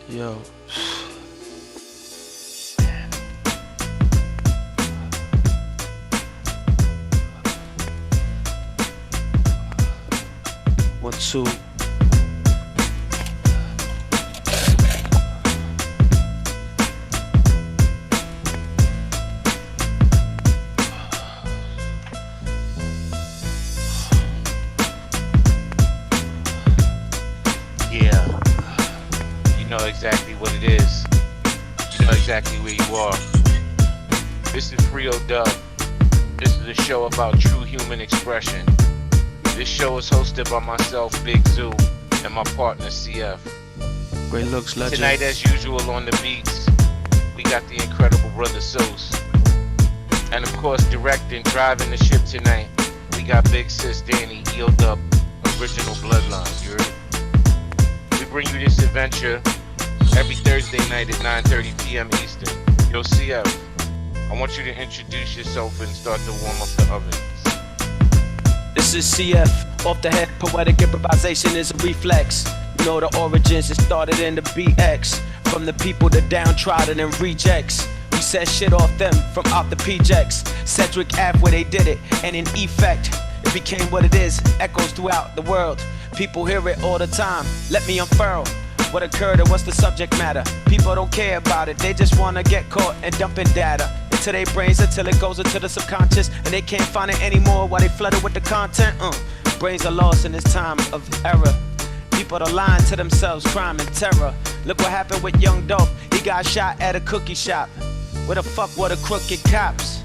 Yo. One, two. Yeah, you know exactly what it is. You know exactly where you are. This is Free-O-Dubb. This is a show about true human expression. This show is hosted by myself, Big Zoo, and my partner, CF. Great looks, legend. Tonight, as usual, on the beats, we got the incredible brother Sauce. And of course, directing, driving the ship tonight, we got Big Sis Danny, eowtv, original bloodline, you heard? We bring you this adventure every Thursday night at 9:30 p.m. Eastern. Yo, CF, I want you to introduce yourself and start to warm up the ovens. This is CF, off the head, poetic improvisation is a reflex. You know the origins, it started in the BX. From the people, the downtrodden and rejects. We set shit off them from out the PJs. Cedric Ave where they did it, and in effect, it became what it is, echoes throughout the world. People hear it all the time, let me unfurl what occurred and what's the subject matter. People don't care about it, they just wanna get caught and dumping data into their brains until it goes into the subconscious, and they can't find it anymore while they flooded with the content. Brains are lost in this time of error. People are lying to themselves, crime and terror. Look what happened with young Dope, he got shot at a cookie shop. Where the fuck were the crooked cops?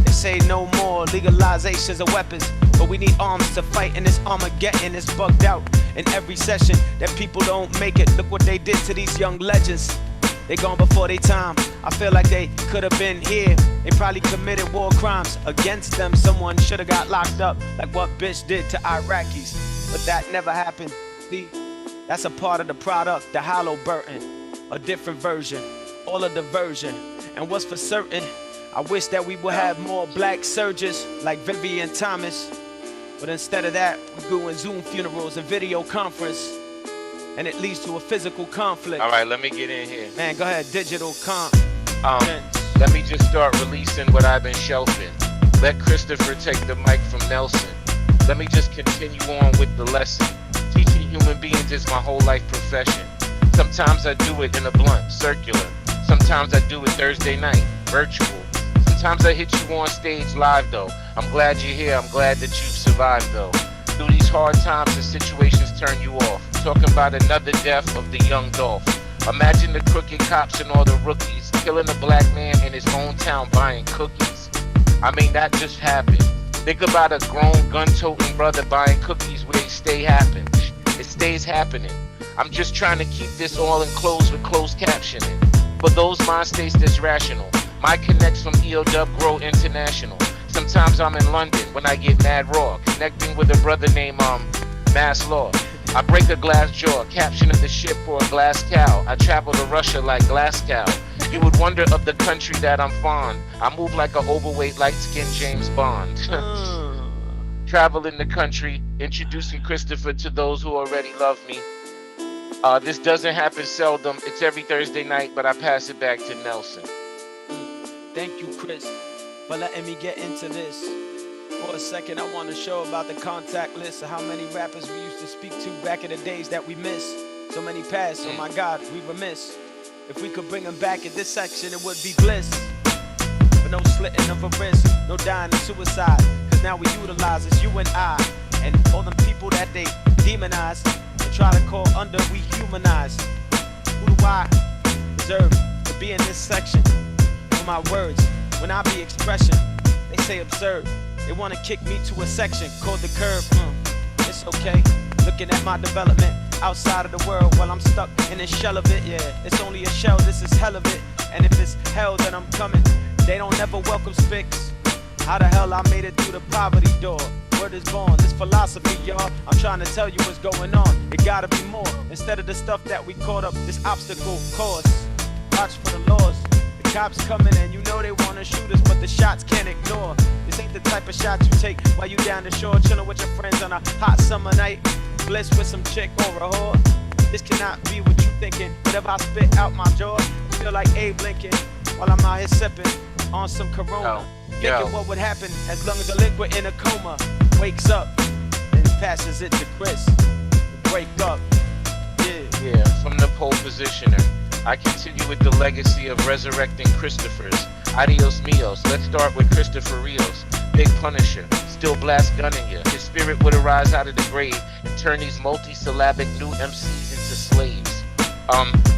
They say no more legalizations of weapons, but we need arms to fight, and this Armageddon is bugged out in every session that people don't make it. Look what they did to these young legends. They gone before their time. I feel like they could have been here. They probably committed war crimes against them. Someone should have got locked up like what bitch did to Iraqis, but that never happened. See, that's a part of the product, the hollow burden, a different version, all a diversion. And what's for certain, I wish that we would have more black surgeons like Vivian Thomas, but instead of that, we're doing Zoom funerals and video conference, and it leads to a physical conflict. All right, let me get in here. Man, go ahead, digital Let me just start releasing what I've been shelving. Let Christopher take the mic from Nelson. Let me just continue on with the lesson. Teaching human beings is my whole life profession. Sometimes I do it in a blunt, circular. Sometimes I do it Thursday night, virtual. Sometimes I hit you on stage live though. I'm glad you're here, I'm glad that you've survived though. Through these hard times and situations turn you off. Talking about another death of the young Dolph. Imagine the crooked cops and all the rookies killing a black man in his hometown buying cookies. I mean, that just happened. Think about a grown gun-toting brother buying cookies where it stays happening. I'm just trying to keep this all enclosed with closed captioning. For those mind states that's rational, my connects from eowtv grow international. Sometimes I'm in London when I get mad raw, connecting with a brother named Mass Law. I break a glass jaw, captioning the ship for a glass cow. I travel to Russia like Glasgow. You would wonder of the country that I'm fond. I move like an overweight, light-skinned James Bond. Traveling the country, introducing Christopher to those who already love me. This doesn't happen seldom. It's every Thursday night, but I pass it back to Nelson. Thank you, Chris, for letting me get into this. For a second, I want to show about the contact list of how many rappers we used to speak to back in the days that we missed. So many passed, oh my God, we remiss. If we could bring them back in this section, it would be bliss. But no slitting of a wrist, no dying of suicide, cause now we utilize it's you and I. And all them people that they demonize and try to call under, we humanize. Who do I deserve to be in this section? For my words, when I be expression, they say absurd. They wanna kick me to a section called the curb. It's okay, looking at my development outside of the world while I'm stuck in a shell of it. Yeah, it's only a shell, this is hell of it. And if it's hell, then I'm coming. They don't never welcome spics. How the hell I made it through the poverty door? Word is born, this philosophy, y'all. I'm trying to tell you what's going on. It gotta be more. Instead of the stuff that we caught up, this obstacle course. Watch for the laws. The cops coming and you know they wanna shoot us, but the shots can't ignore. This ain't the type of shots you take while you down the shore, chilling with your friends on a hot summer night. Bliss with some chick or a whore. This cannot be what you thinking whatever I spit out my jaw, feel like Abe Lincoln while I'm out here sipping on some Corona. Thinking what would happen as long as a liquid in a coma wakes up and passes it to Chris. Wake up. Yeah, from the pole positioner, I continue with the legacy of resurrecting Christophers. Adios mios, let's start with Christopher Rios. Big Punisher, still blast gunning you. His spirit would arise out of the grave and turn these multi-syllabic new MCs into slaves.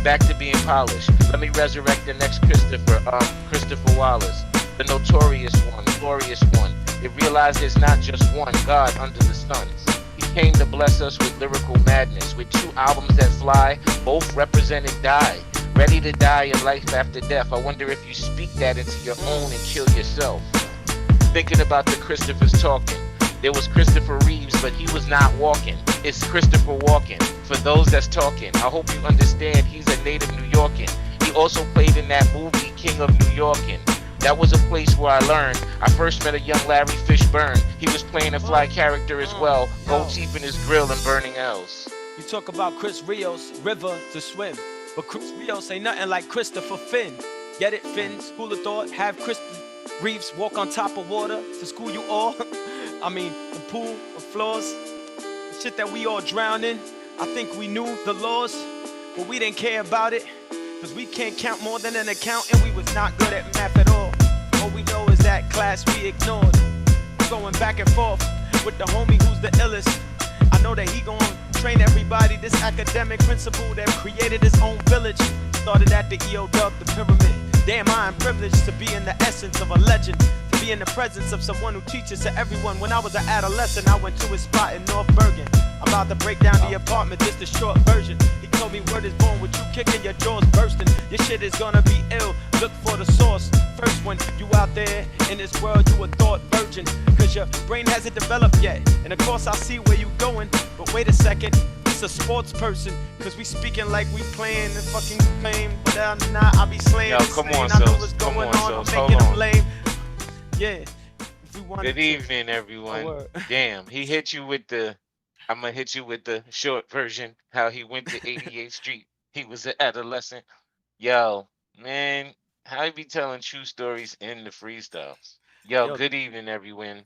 Back to being polished. Let me resurrect the next Christopher Wallace. The notorious one, glorious one. It realized there's not just one God under the sun. He came to bless us with lyrical madness, with 2 albums that fly, both representing die. Ready to die in life after death. I wonder if you speak that into your own and kill yourself. Thinking about the Christophers talking. There was Christopher Reeves, but he was not walking. It's Christopher walking. For those that's talking, I hope you understand he's a native New Yorkan. He also played in that movie, King of New Yorkin. That was a place where I learned. I first met a young Larry Fishburne. He was playing a fly character as well, gold teeth in his grill and burning L's. You talk about Chris Rios, river to swim. But Chris Rios ain't nothing like Christopher Finn. Get it, Finn? School of thought. Have Chris Reeves walk on top of water to school you all. I mean, the pool, the floors, the shit that we all drown in. I think we knew the laws, but we didn't care about it. Cause we can't count more than an accountant. We was not good at math at all. All we know is that class we ignored. Going back and forth with the homie who's the illest. I know that he gon' train everybody. This academic principal that created his own village. Started at the EowTv, the pyramid. Damn, I am privileged to be in the essence of a legend. To be in the presence of someone who teaches to everyone. When I was an adolescent, I went to his spot in North Bergen. I'm about to break down the apartment, this the short version. He told me word is born with you kicking, your jaws bursting. Your shit is gonna be ill, look for the source. First when you out there in this world, you a thought virgin. Cause your brain hasn't developed yet. And of course I see where you going, but wait a second. It's a sports person, cause we speaking like we playing the fucking game. But I'm not, I be slaying. Yo, come on, I know Sos. what's Come going on, on, Sos. I'm Hold making them on. lame. Yeah. If we wanted Good to- evening, everyone. Damn, he hit you with the, I'm gonna hit you with the short version, how he went to 88th Street. He was an adolescent. Yo, man, how you be telling true stories in the freestyles? Yo, good evening, everyone,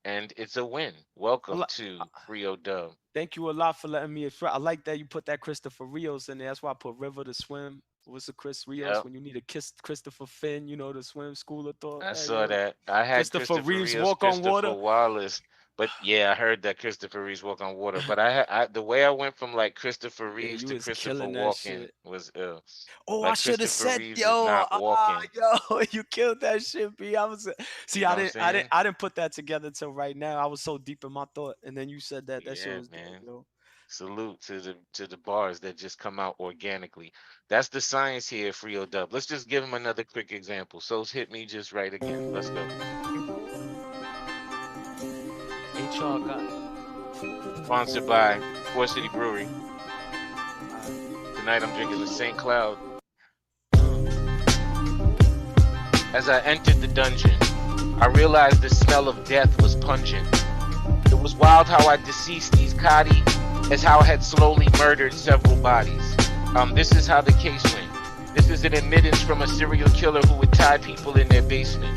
and it's a win. Welcome to Free-O-Dubb. Thank you a lot for letting me. I like that you put that Christopher Rios in there. That's why I put River to swim. What's the Chris Rios when you need a kiss? Christopher Finn, you know, to swim. School of thought. I saw that. I had Christopher Reeves Rios, walk on water. Wallace. But yeah, I heard that Christopher Reeves walk on water. But the way I went from like Christopher Reeves to Christopher walking was ill. Oh, like I should have said, Reeves yo, yo, you killed that shit, B. I was see, I didn't put that together till right now. I was so deep in my thought, and then you said that. That shit was man. dope, yo. Salute to the bars that just come out organically. That's the science here, Free-O-Dubb. Let's just give him another quick example. So's hit me just right again. Let's go. HR guy. Sponsored by Four City Brewery. Tonight I'm drinking the St. Cloud. As I entered the dungeon, I realized the smell of death was pungent. It was wild how I deceased these Kadi, as how I had slowly murdered several bodies. This is how the case went. This is an admittance from a serial killer who would tie people in their basement.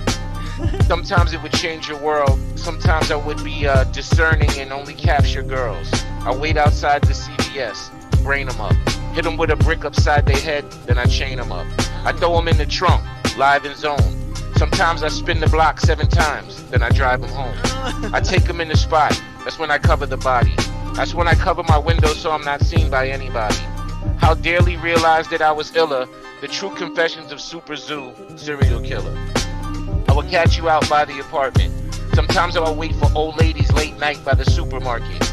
Sometimes it would change your world. Sometimes I would be discerning and only capture girls. I wait outside the CVS, brain them up, hit them with a brick upside their head, then I chain them up. I throw them in the trunk, live in zone. Sometimes I spin the block 7 times, then I drive them home. I take them in the spot, that's when I cover the body. That's when I cover my window so I'm not seen by anybody. How dearly realized that I was iller, the true confessions of Super Zoo, serial killer. I would catch you out by the apartment. Sometimes I would wait for old ladies late night by the supermarket.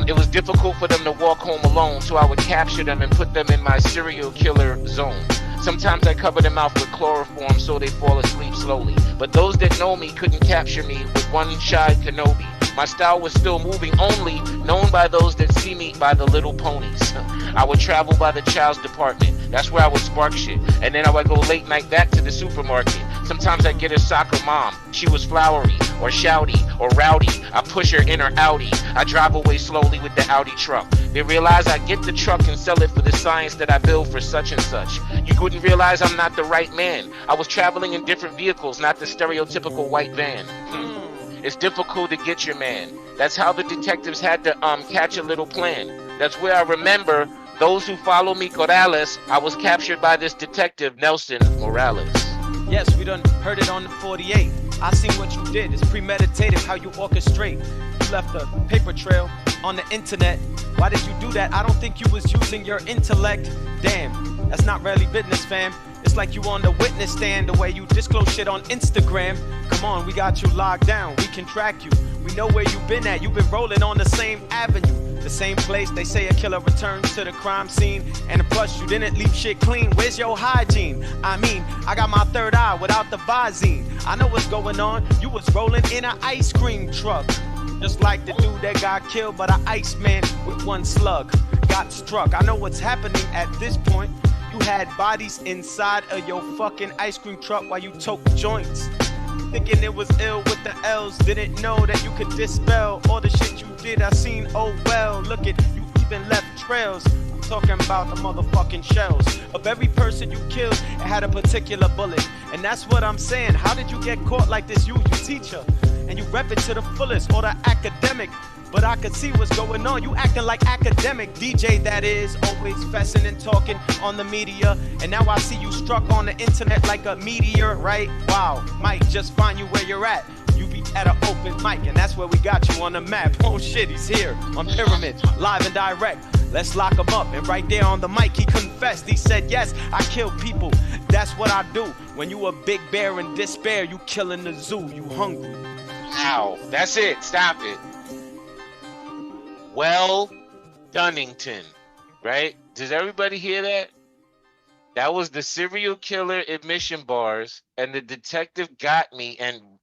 It was difficult for them to walk home alone, so I would capture them and put them in my serial killer zone. Sometimes I cover them out with chloroform so they fall asleep slowly. But those that know me couldn't capture me with one shy Kenobi. My style was still moving only, known by those that see me by the little ponies. I would travel by the child's department. That's where I would spark shit. And then I would go late night back to the supermarket. Sometimes I'd get a soccer mom. She was flowery, or shouty, or rowdy. I push her in her Audi. I drive away slowly with the Audi truck. They realize I get the truck and sell it for the science that I build for such and such. You wouldn't realize I'm not the right man. I was traveling in different vehicles, not the stereotypical white van. It's difficult to get your man. That's how the detectives had to catch a little plan. That's where I remember those who follow me, Corrales. I was captured by this detective, Nelson Morales. Yes, we done heard it on the 48. I seen what you did. It's premeditated how you orchestrate. You left a paper trail on the internet. Why did you do that? I don't think you was using your intellect. Damn, that's not really business, fam. It's like you on the witness stand, the way you disclose shit on Instagram. Come on, we got you locked down. We can track you. We know where you been at. You've been rolling on the same avenue, the same place they say a killer returns to the crime scene. And plus, you didn't leave shit clean. Where's your hygiene? I mean, I got my third eye without the Visine. I know what's going on. You was rolling in an ice cream truck, just like the dude that got killed by the Iceman with one slug. Got struck. I know what's happening at this point. You had bodies inside of your fucking ice cream truck while you took joints. Thinking it was ill with the L's. Didn't know that you could dispel all the shit you did. I seen, oh well. Look at you, even left trails. I'm talking about the motherfucking shells of every person you killed. It had a particular bullet. And that's what I'm saying. How did you get caught like this? You teacher. And you rep it to the fullest, or the academic. But I could see what's going on. You acting like academic DJ, that is, always fessing and talking on the media. And now I see you struck on the internet like a meteor, right? Wow, might just find you where you're at. You be at an open mic, and that's where we got you on the map. Oh shit, he's here on Pyramid, live and direct. Let's lock him up. And right there on the mic, he confessed. He said, yes, I kill people. That's what I do. When you a big bear in despair, you killing the zoo. You hungry. Ow, that's it. Stop it. Well, Dunnington, right? Does everybody hear that? That was the serial killer admission bars, and the detective got me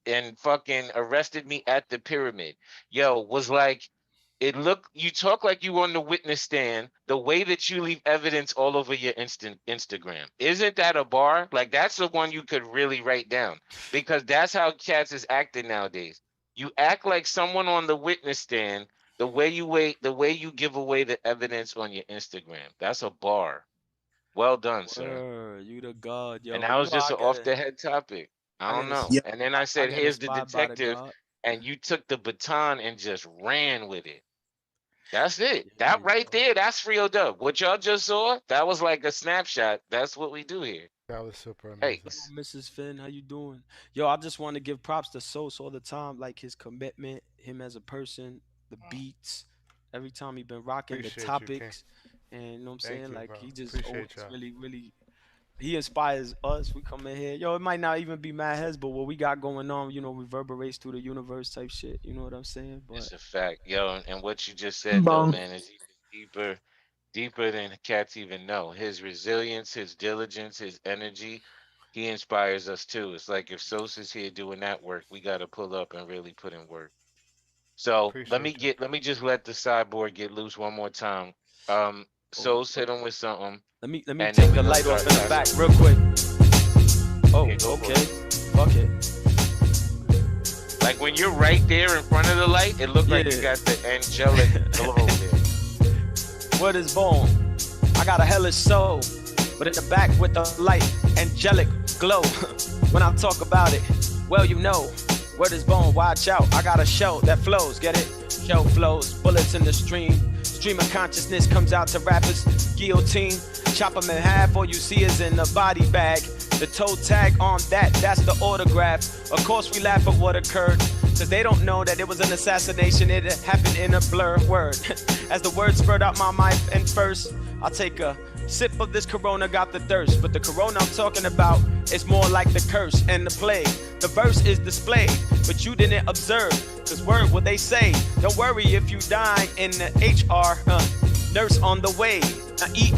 and fucking arrested me at the Pyramid. Yo, was like, it looked, you talk like you on the witness stand, the way that you leave evidence all over your Instagram. Isn't that a bar? Like, that's the one you could really write down, because that's how cats is acting nowadays. You act like someone on the witness stand, the way you give away the evidence on your Instagram. That's a bar. Well done, sir. You the god, yo. And that was just an off the head topic. I don't know. Yeah. And then I said, here's the detective, and you took the baton and just ran with it. That's it. That right there, that's Free-O-Dubb. What y'all just saw, that was like a snapshot. That's what we do here. That was super amazing. Hey, Mrs. Finn, how you doing? Yo, I just want to give props to Sos all the time, like his commitment, him as a person, the beats, every time he been rocking Appreciate the you, topics, and you know what I'm Thank saying? you, Like bro. he just Appreciate always y'all. really, he inspires us. We come in here, yo, it might not even be mad heads, but what we got going on, you know, reverberates through the universe type shit. You know what I'm saying? But it's a fact. Yo, and what you just said, though, man, is even deeper than cats even know. His resilience, his diligence, his energy, he inspires us too. It's like if Sos is here doing that work, we got to pull up and really put in work. So let me just let the sideboard get loose one more time. Sos hit him with something. let me And take then the we light gonna off in the start back real quick. Oh, Yeah, go for okay. Fuck it. Like when you're right there in front of the light, it looked like you Yeah. got the angelic glow there. Word is born. I got a hellish soul, but in the back with the light, angelic glow. When I talk about it, well, you know, word is born, watch out. I got a show that flows, get it? Show flows, bullets in the stream. Stream of consciousness comes out to rappers, guillotine. Chop them in half, all you see is in the body bag. The toe tag on that, that's the autograph. Of course we laugh at what occurred, cause they don't know that it was an assassination, it happened in a blur word. As the words spurred out my mouth, and first, I'll take a sip of this Corona, got the thirst. But the Corona I'm talking about is more like the curse and the plague. The verse is displayed, but you didn't observe. Cause word what they say, don't worry if you die in the HR, nurse on the way,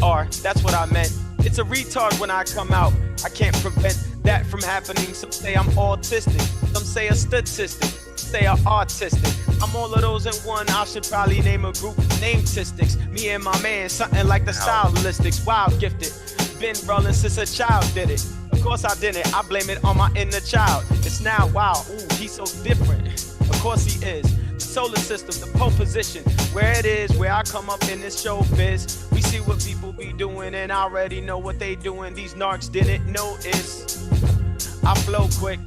ER, that's what I meant. It's a retard when I come out, I can't prevent that from happening. Some say I'm autistic, some say a statistic, say I'm artistic. I'm all of those in one, I should probably name a group, name-tistics. Me and my man, something like the stylistics, wild gifted. Been rolling since a child did it. Of course I didn't, I blame it on my inner child. It's now, wow, ooh, he's so different. Of course he is. The solar system, the pole position, where it is, where I come up in this showbiz. We see what people be doing and I already know what they doing. These narcs didn't notice. I flow quick.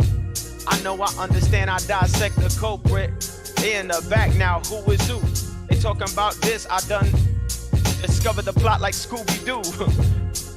I know I understand, I dissect the culprit. They in the back now, who is who? They talking about this, I done discovered the plot like Scooby-Doo.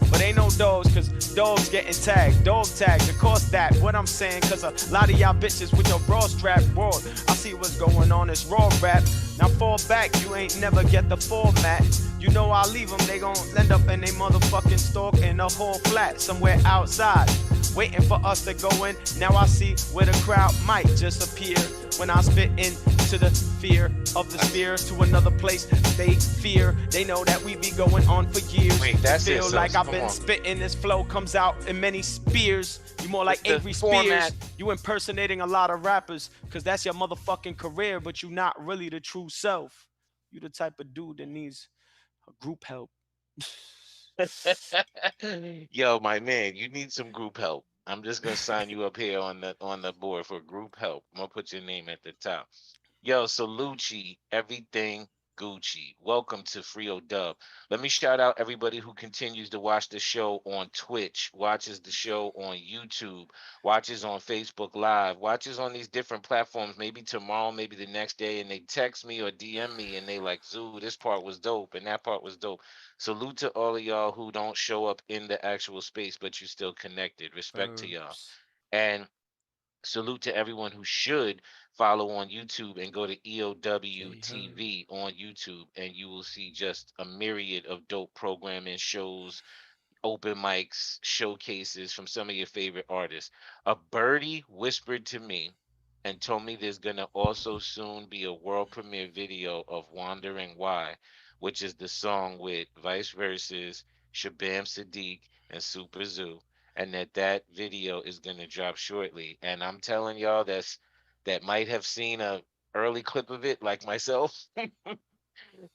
But ain't no dogs, cause dogs getting tagged. Dog tags, of course that, what I'm saying, cause a lot of y'all bitches with your bra strap broad. I see what's going on, it's raw rap. Now fall back, you ain't never get the format. You know I leave them, they gon' end up in they motherfucking stalk in a whole flat somewhere outside, waiting for us to go in. Now I see where the crowd might just appear when I spit into the fear of the sphere to another place they fear. They know that we be going on for years. Wait, that's feel it, like so I've come been on. spitting. This flow comes out in many spears. You more like The Avery format. Spears. You impersonating a lot of rappers, cause that's your motherfucking career, but you not really the true self. You the type of dude that needs a group help. Yo, my man, you need some group help. I'm just gonna sign you up here on the board for group help. I'm gonna put your name at the top. Yo, Salucci, everything Gucci. Welcome to Free-O-Dubb. Let me shout out everybody who continues to watch the show on Twitch, watches the show on YouTube, watches on Facebook Live, watches on these different platforms, maybe tomorrow, maybe the next day, and they text me or DM me and they like, Zoo, this part was dope and that part was dope. Salute to all of y'all who don't show up in the actual space, but you still connected. Respect to y'all. And salute to everyone who should follow on YouTube and go to eowtv on YouTube, and you will see just a myriad of dope programming shows, open mics, showcases from some of your favorite artists. A birdie whispered to me and told me there's gonna also soon be a world premiere video of Wondering Why, which is the song with Vice Versus, Shabam Sadiq, and Super Zoo, and that video is gonna drop shortly. And I'm telling y'all that might have seen a early clip of it, like myself,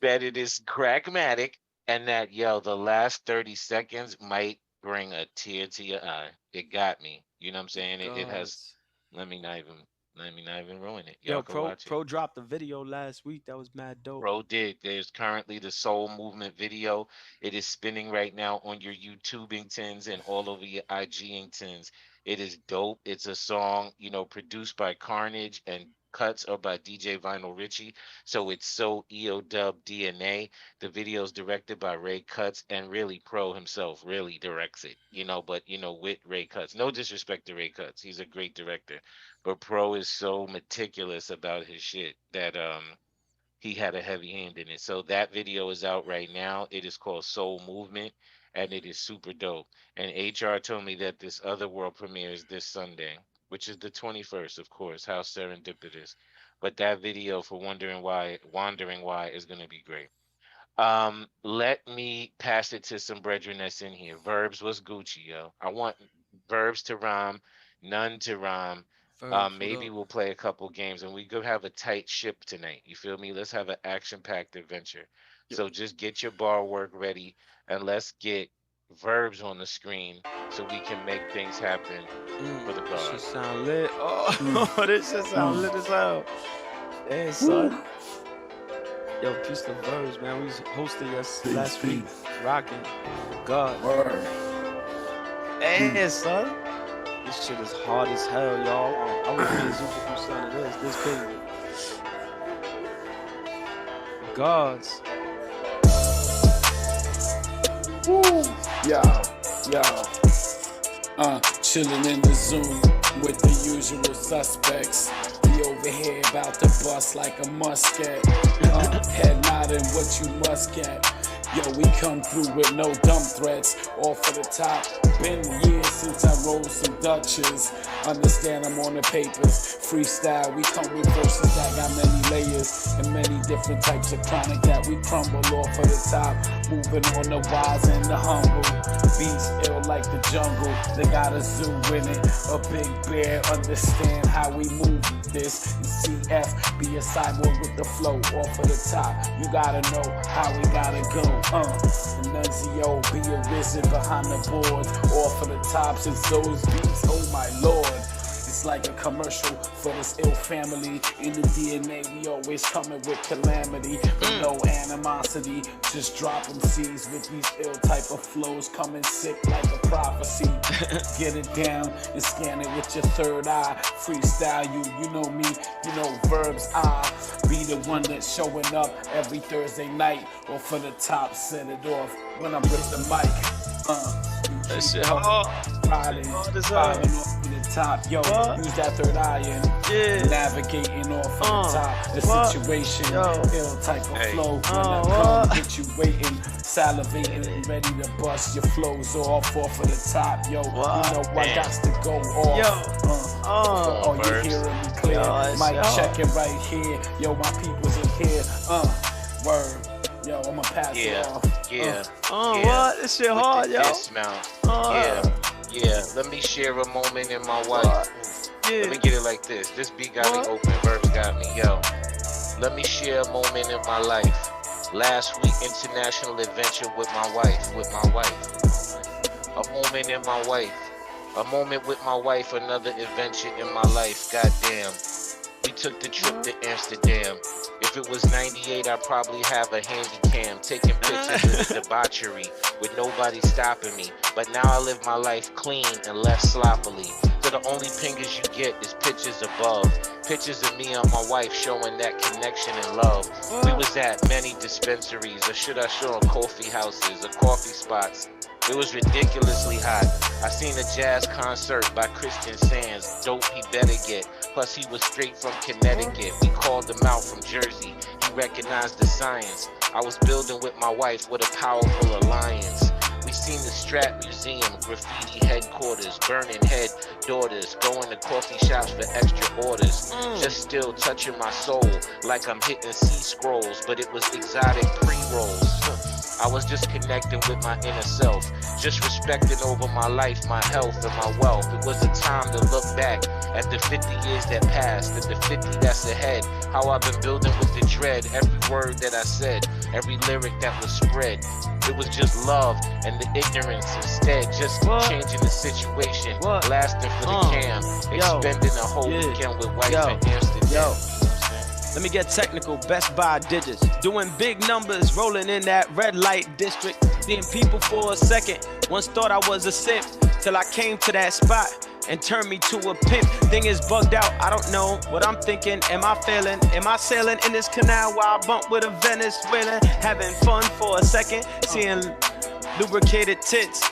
that it is crackmatic, and that the last 30 seconds might bring a tear to your eye. It got me. You know what I'm saying? It has. Let me not even ruin it. Y'all Yo, can watch it. Pro dropped a video last week that was mad dope. Bro did. There's currently the Soul Movement video. It is spinning right now on your YouTubingtons and all over your IGingtons. It is dope. It's a song, produced by Carnage, and cuts are by DJ Vinyl Richie. So it's so EO-Dubb DNA. The video is directed by Ray Cuts, and really Pro himself really directs it, but with Ray Cuts. No disrespect to Ray Cuts. He's a great director. But Pro is so meticulous about his shit that he had a heavy hand in it. So that video is out right now. It is called Soul Movement, and it is super dope. And HR told me that this other world premiere is this Sunday, which is the 21st, of course. How serendipitous. But that video for Wondering Why is going to be great. Let me pass it to some brethren that's in here. Verbs was Gucci, yo. I want verbs to rhyme, none to rhyme. Maybe we'll play a couple games, and we could have a tight ship tonight. You feel me? Let's have an action-packed adventure. Yep. So just get your bar work ready, and let's get verbs on the screen so we can make things happen for the guard. This shit sound lit. Oh, this shit sound lit as hell. Hey, son. Yo, peace to verbs, man. We was hosting us last week. Rocking. God. Word. Hey, son. This shit is hard as hell, y'all. I would be a super son of this baby. Gods. Woo. Yo. Chilling in the Zoom with the usual suspects. He over here about to bust like a musket. Head nodding what you must get. Yo, we come through with no dumb threats. All for the top. Been years since I rolled some Dutches. Understand I'm on the papers. Freestyle, we come with verses that got many layers and many different types of chronic that we crumble off of the top. Moving on the wise and the humble. Beats ill like the jungle. They got a zoo in it. A big bear. Understand how we move this. And CF be a cyborg with the flow off of the top. You gotta know how we gotta go. And Nunzio be arisen behind the boards. Off of the tops, it's those beats, oh my lord. It's It's like a commercial for this ill family. In the DNA, we always coming with calamity, but no animosity. Just dropping seeds with these ill type of flows, coming sick like a prophecy. Get it down and scan it with your third eye. Freestyle you know me, you know verbs. I be the one that's showing up every Thursday night, or for the top, set it off when I'm with the mic. That shit hard. Riding off to the top, yo. Use that third eye and navigating off of the top. The situation, ill type of flow. When I come, get you waiting, salivating, ready to bust your flows off of the top, yo. You know I got to go off. Oh, you hearing me clear? Mic checking right here, yo. My people's in here. Word. Yo, I'ma pass it off. What? This shit hard, yo. Dismount. Let me share a moment in my wife. Let me get it like this. This beat got me open. Verbs got me, yo. Let me share a moment in my life. Last week, international adventure with my wife. A moment in my wife. A moment with my wife. Another adventure in my life. Goddamn. We took the trip to Amsterdam. If it was 98, I'd probably have a handy cam, taking pictures of the debauchery with nobody stopping me. But now I live my life clean and less sloppily. So the only pingers you get is pictures above. Pictures of me and my wife showing that connection and love. We was at many dispensaries, or should I show coffee houses, or coffee spots. It was ridiculously hot. I seen a jazz concert by Christian Sands. Dope he better get. Plus he was straight from Connecticut. We called him out from Jersey. He recognized the science. I was building with my wife with a powerful alliance. We seen the Strat Museum, graffiti headquarters, burning head daughters, going to coffee shops for extra orders. Just still touching my soul like I'm hitting C-scrolls, but it was exotic pre-rolls. I was just connecting with my inner self, just respecting over my life, my health, and my wealth. It was a time to look back at the 50 years that passed and the 50 that's ahead. How I've been building with the dread, every word that I said, every lyric that was spread. It was just love and the ignorance instead, just changing the situation, lasting for the cam, expending a whole weekend with wife in Amsterdam. Let me get technical, Best Buy digits. Doing big numbers, rolling in that red light district. Seeing people for a second. Once thought I was a simp, till I came to that spot and turned me to a pimp. Thing is bugged out, I don't know what I'm thinking. Am I failing? Am I sailing in this canal while I bump with a Venezuelan? Having fun for a second, seeing lubricated tits.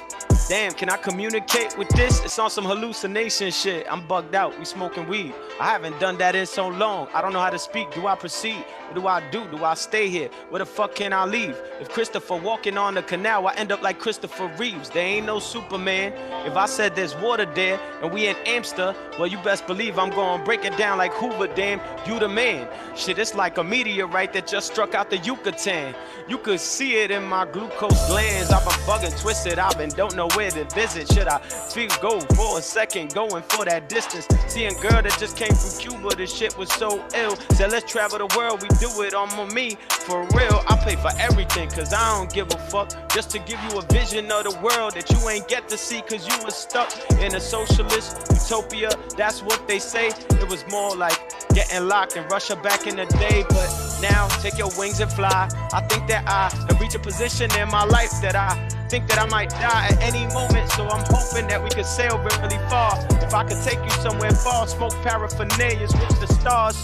Damn, can I communicate with this? It's on some hallucination shit. I'm bugged out, we smoking weed. I haven't done that in so long. I don't know how to speak. Do I proceed? What do I do? Do I stay here? Where the fuck can I leave? If Christopher walking on the canal, I end up like Christopher Reeves. There ain't no Superman. If I said there's water there and we in Amster, well, you best believe I'm gonna break it down like Hoover, damn, you the man. Shit, it's like a meteorite that just struck out the Yucatan. You could see it in my glucose glands. I've been bugging, twisted, I've been don't know where to visit. Should I feel go for a second, going for that distance? Seeing girl that just came from Cuba, this shit was so ill. Said let's travel the world, we do it on me. For real, I pay for everything, cause I don't give a fuck. Just to give you a vision of the world that you ain't get to see, cause you was stuck in a socialist utopia. That's what they say. It was more like getting locked in Russia back in the day. But now, take your wings and fly. I think that I have reached a position in my life that I think that I might die at any moment. So I'm hoping that we could sail really far. If I could take you somewhere far, smoke paraphernalias with the stars.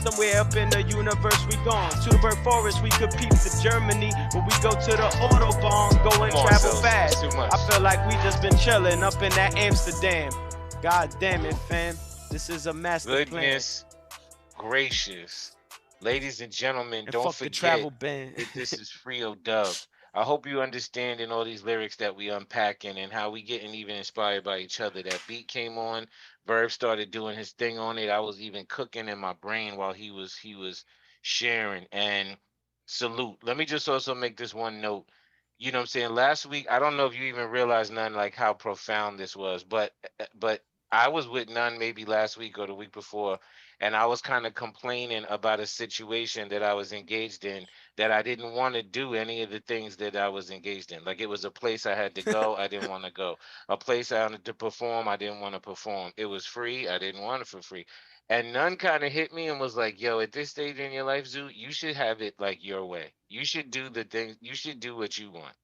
Somewhere up in the universe we gone. To the bird forest we could peep to Germany. But we go to the Autobahn, go and travel fast. I feel like we just been chilling up in that Amsterdam. God damn it, fam. This is a master Goodness gracious. Ladies and gentlemen, and don't fuck forget the travel ban. that this is Free-O-Dubb. I hope you understand in all these lyrics that we unpacking and how we getting even inspired by each other. That beat came on, Verb started doing his thing on it. I was even cooking in my brain while he was sharing. And salute. Let me just also make this one note. You know what I'm saying? Last week, I don't know if you even realized nothing like how profound this was, but I was with None maybe last week or the week before, and I was kind of complaining about a situation that I was engaged in, that I didn't want to do any of the things that I was engaged in. Like, it was a place I had to go, I didn't want to go. A place I wanted to perform, I didn't want to perform. It was free, I didn't want it for free. And None kind of hit me and was like, "Yo, at this stage in your life, Zoo, you should have it like your way. You should do the things, you should do what you want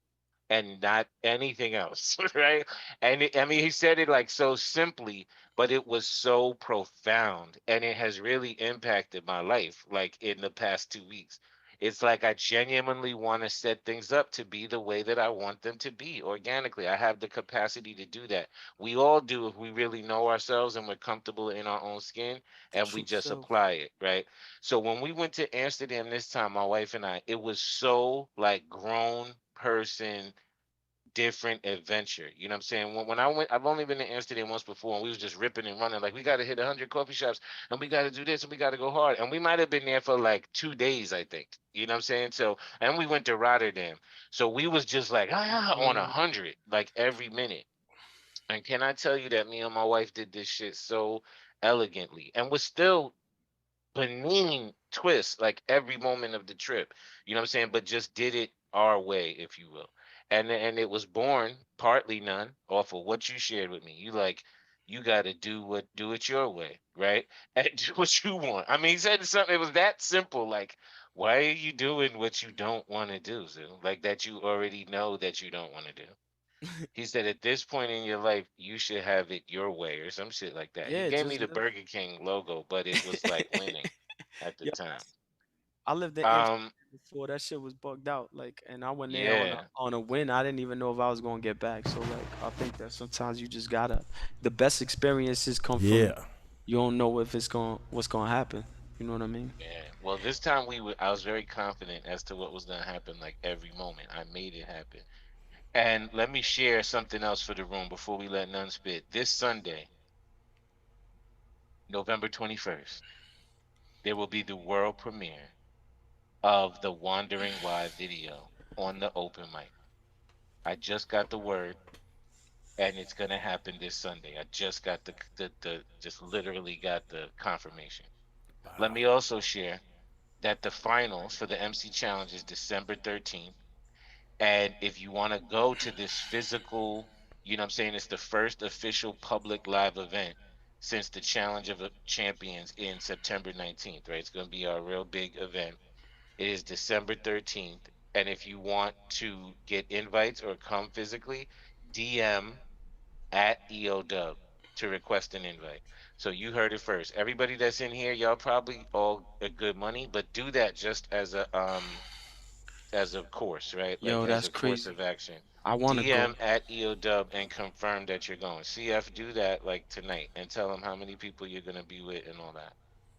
and not anything else," right? And I mean, he said it like so simply, but it was so profound, and it has really impacted my life. Like, in the past 2 weeks, it's like I genuinely want to set things up to be the way that I want them to be organically. I have the capacity to do that. We all do if we really know ourselves and we're comfortable in our own skin, and we True just self. apply it, right? So when we went to Amsterdam this time, my wife and I, it was so like grown person different adventure. You know what I'm saying? When I went, I've only been to Amsterdam once before, and we was just ripping and running. Like, we got to hit 100 coffee shops, and we got to do this, and we got to go hard. And we might have been there for like 2 days, I think. You know what I'm saying? So, and we went to Rotterdam. So we was just like, on 100, like every minute. And can I tell you that me and my wife did this shit so elegantly, and was still benign twist like every moment of the trip. You know what I'm saying? But just did it our way, if you will. And it was born partly, None, off of what you shared with me. You like, you gotta do it your way, right? And do what you want. I mean, he said something, it was that simple, like, why are you doing what you don't want to do, Zoo? Like, that you already know that you don't want to do. He said, at this point in your life, you should have it your way, or some shit like that. He Yeah, gave me just the live. Burger King logo, but it was like winning at the Yo, time. I lived in Amsterdam Um, before. That shit was bugged out. Like, and I went there on a yeah, win. I didn't even know if I was gonna get back. So like, I think that sometimes you just gotta. The best experiences come from Yeah. you don't know if it's going what's gonna happen. You know what I mean? yeah. Well, this time I was very confident as to what was gonna happen. Like, every moment, I made it happen. And let me share something else for the room before we let None spit. This Sunday, November 21st, there will be the world premiere of the Wandering Why video on the open mic. I just got the word, and it's gonna happen this Sunday. I just got the just literally got the confirmation. Let me also share that the finals for the MC Challenge is December 13th. And if you want to go to this physical, you know what I'm saying, it's the first official public live event since the Challenge of Champions in September 19th, right? It's going to be a real big event. It is December 13th. And if you want to get invites or come physically, DM at eowtv to request an invite. So you heard it first. Everybody that's in here, y'all probably all a good money, but do that just as a course, right? Like, Yo, as that's a course crazy. of action. I wanna go. DM at eowtv and confirm that you're going. CF, do that like tonight and tell them how many people you're gonna be with and all that.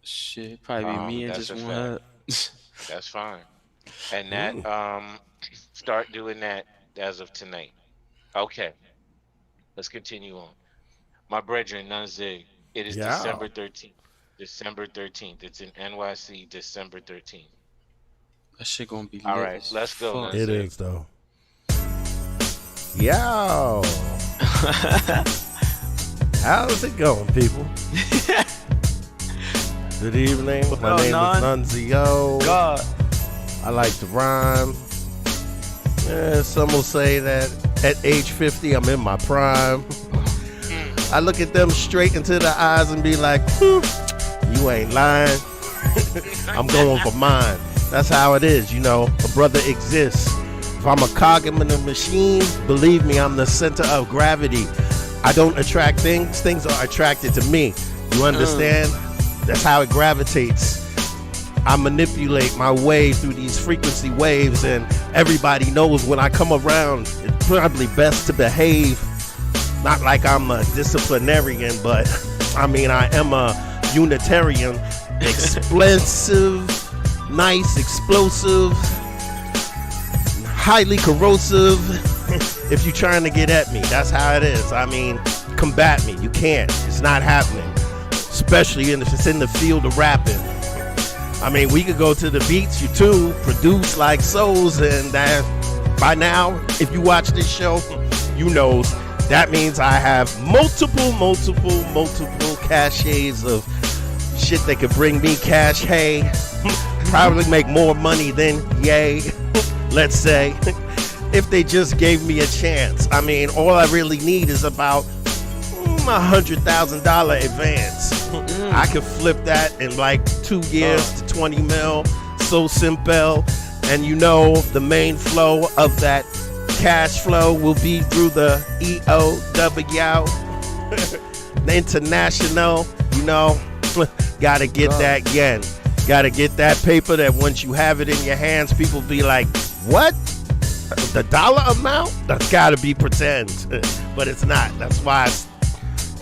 Shit, probably be me and That's just a one fact. head. That's fine. And that Ooh. start doing that as of tonight. Okay, let's continue on. My brethren, Nunzig, it is Yeah. December 13th. December 13th. It's in NYC, December 13th. That shit gonna be All lit right, as let's go, fuck. It Nunzig. is though. Yo. How's it going, people? Good evening. What My up, name Nun? is Nunzio. God. I like to rhyme. Some will say that at age 50, I'm in my prime. I look at them straight into the eyes and be like, you ain't lying. I'm going for mine. That's how it is, you know. A brother exists. If I'm a cog in the machine, believe me, I'm the center of gravity. I don't attract things. Things are attracted to me. You understand? That's how it gravitates. I manipulate my way through these frequency waves, and everybody knows when I come around, it's probably best to behave. Not like I'm a disciplinarian, but I mean, I am a Unitarian. Explosive, nice, explosive, highly corrosive. If you're trying to get at me, that's how it is. I mean, combat me. You can't. It's not happening. Especially if it's in the field of rapping. I mean, we could go to the beats, Youtoube, produce like souls, and by now, if you watch this show, you know That means I have multiple caches of shit that could bring me cash. Hey, probably make more money than yay. Let's say, if they just gave me a chance. I mean, all I really need is about $100,000 advance. I could flip that in like 2 years to 20 mil. So simple. And you know, the main flow of that cash flow will be through the EOW. The international, you know, gotta get that yen. Gotta get that paper that once you have it in your hands, people be like, what? The dollar amount? That's gotta be pretend. But it's not. That's why I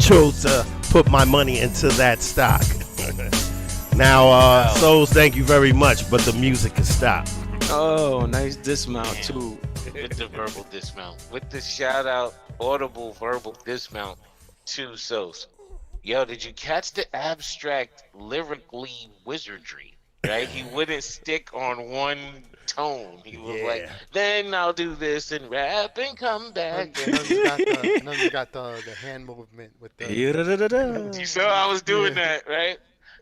chose to put my money into that stock. Now, Souls, thank you very much, but the music has stopped. Oh, nice dismount too. With the verbal dismount. With the shout out, audible verbal dismount to Souls. Yo, did you catch the abstract lyrically wizardry? Right? He wouldn't stick on one tone. He was like, then I'll do this and rap and come back. You got the hand movement with the. You saw I was doing that, right?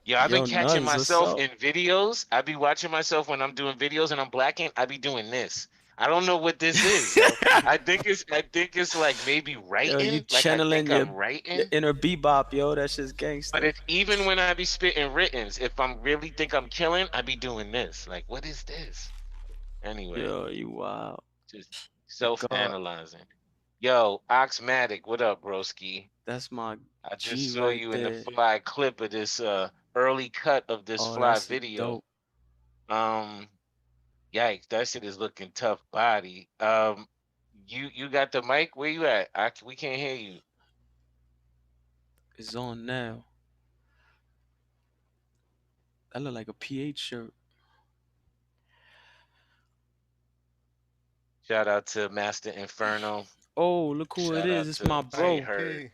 Yo, I've been catching myself in videos. I be watching myself when I'm doing videos and I'm blacking. I be doing this. I don't know what this is. I think it's like maybe writing. Yo, you channeling your inner bebop, yo. That shit's gangster. But it's even when I be spitting writtens, if I'm really think I'm killing, I be doing this. Like, what is this? Anyway. Yo, you wild. Just self-analyzing. Yo, Oxmatic, what up, broski? That's my I just saw you in the fly clip of this early cut of this fly video. Dope. Yikes, that shit is looking tough body. You got the mic? Where you at? We can't hear you. It's on now. That look like a PH shirt. Shout out to Master Inferno. Oh, look who it is. It's my bro. Hey.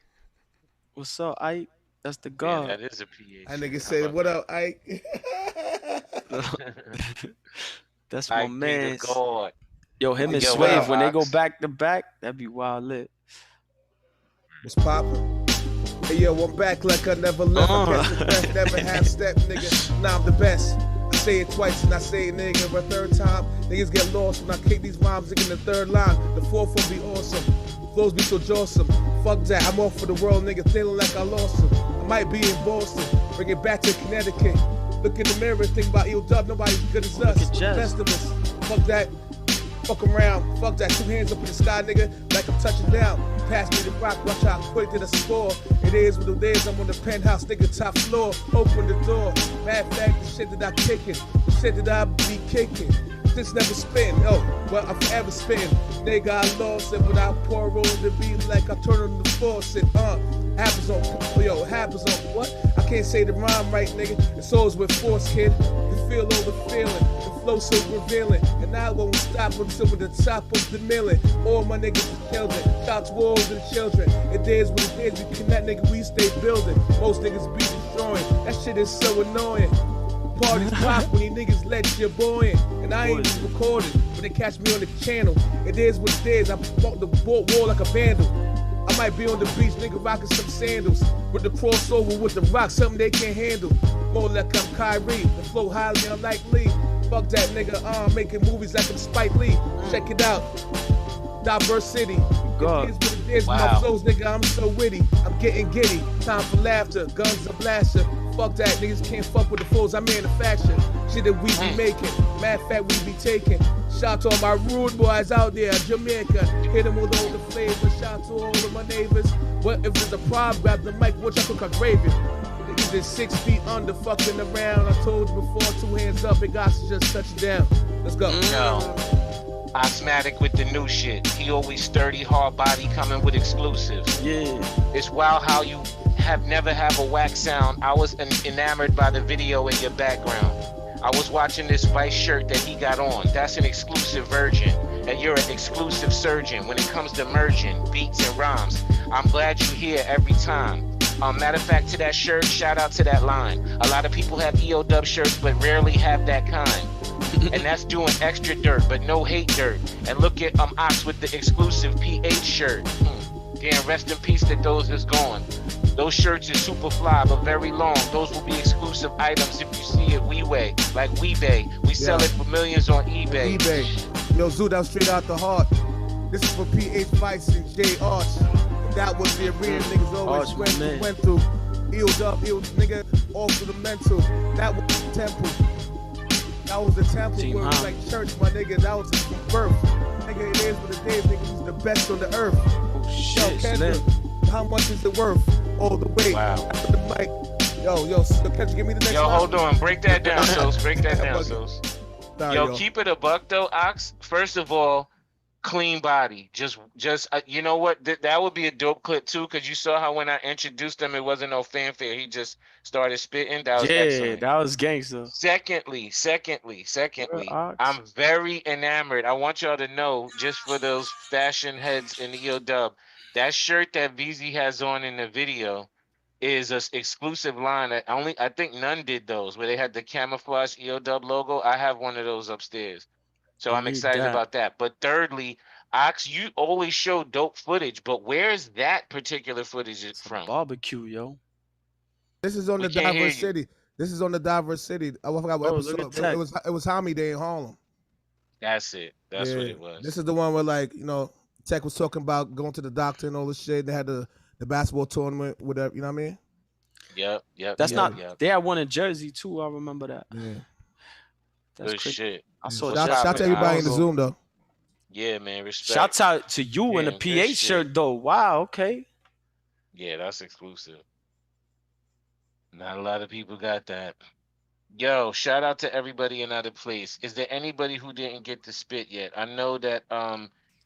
What's up, Ike? That's the god. Yeah, that is a PH. That nigga said, what up, Ike? That's my man. God. Yo, him and Swave, when they go back to back, that'd be wild lit. What's poppin'? Hey, yo, I'm back like I never left. I catch the best, never half step, nigga. Now I'm the best. I say it twice and I say it, nigga, a third time. Niggas get lost when I kick these rhymes in the third line. The fourth will be awesome. Flows be so jawsome. Fuck that, I'm off for the world, nigga, feeling like I lost him. I might be in Boston, bring it back to Connecticut. Look in the mirror, think about EOW, nobody's good as us. Best of us. Fuck that. Fuck around, fuck that, 2 hands up in the sky, nigga, like I'm touching down. Pass me the rock, watch how quick to the score. It is what it is, I'm on the penthouse, nigga, top floor. Open the door, bad fact, the shit that I kicking, the shit that I be kicking. This never spin, well, I forever spin. Nigga, I lost it, but I pour on the beat like I turn on the faucet, happens on, happens on, what? I can't say the rhyme right, nigga, it's always with force, kid. You feel all the feeling. Flow so revealing, and I won't stop until we're the top of the million. All my niggas is children, shout to all the children. It is what it is, we connect, nigga, we stay building. Most niggas be destroying, that shit is so annoying. Parties pop when these niggas let you boy in, and I ain't even recording, but they catch me on the channel. It is what it is, I walk the wall like a vandal. I might be on the beach, nigga, rocking some sandals. With the crossover with the rock, something they can't handle. More like I'm Kyrie, the flow highly unlikely. Fuck that nigga, making movies like I'm Spike Lee. Check it out. Diversity. God. It is what it is. Wow. My flows, nigga, I'm so witty. I'm getting giddy. Time for laughter. Guns are blaster. Fuck that, niggas can't fuck with the flows I manufacture. Shit that we be making. Matter of fact, we be taking. Shout to all my rude boys out there, Jamaica. Hit them with all the flavors. Shout to all of my neighbors. What if there's a problem? Grab the mic, watch I cook a gravy. Niggas is 6 feet under, fucking around. I told you before, 2 hands up, big ox just touched down. Let's go. Yo, Oxmatic with the new shit. He always sturdy, hard body, coming with exclusives. Yeah. It's wild how you never have a whack sound. I was enamored by the video in your background. I was watching this Vice shirt that he got on. That's an exclusive virgin. And you're an exclusive surgeon when it comes to merging beats and rhymes. I'm glad you're here every time. Matter of fact, to that shirt, shout out to that line. A lot of people have EOW shirts, but rarely have that kind. And that's doing extra dirt, but no hate dirt. And look at Ox with the exclusive PH shirt. Again, rest in peace to those that's gone. Those shirts are super fly, but very long. Those will be exclusive items if you see it WeWay, like WeBay. We sell it for millions on eBay. Yo, Zoo, that was straight out the heart. This is for PH Vice and J Arch. That was the arena niggas always went through. EowTubb, nigga, all through the mental. That was the temple. That was the temple where it was like church, my nigga. That was his birth. Nigga, it is what it is, nigga. He's the best on the earth. Oh, shit, yo, Kendra, how much is it worth? All the way. Wow. After the mic. Yo, Kendra, give me the next Yo, line. hold on. Break that down, Sos. Break that down, Sos. Sorry, Yo, keep it a buck, though, Ox. First of all, clean body. Just you know what? That would be a dope clip, too, because you saw how when I introduced him, it wasn't no fanfare. He just started spitting. That was excellent. That was gangster. Secondly, I'm very enamored. I want y'all to know, just for those fashion heads in the EowTubb, that shirt that VZ has on in the video is an exclusive line that I think none did those, where they had the camouflage EowTubb logo. I have one of those upstairs. So I'm excited about that. But thirdly, Ox, you always show dope footage, but where's that particular footage from? Barbecue, yo. This is on the Diverse City. This is on the Diverse City. I forgot what episode. It was Homie Day in Harlem. That's it. That's what it was. This is the one where, like, you know, Tech was talking about going to the doctor and all this shit. They had the basketball tournament, whatever. You know what I mean? Yep. That's not. They had one in Jersey too. I remember that. Yeah. That's good shit. I saw. Shout out to everybody in the Zoom though. Yeah, man. Respect. Shouts out to you in the PH shirt though. Wow. Okay. Yeah, that's exclusive. Not a lot of people got that. Yo, shout out to everybody in other place. Is there anybody who didn't get to spit yet? I know that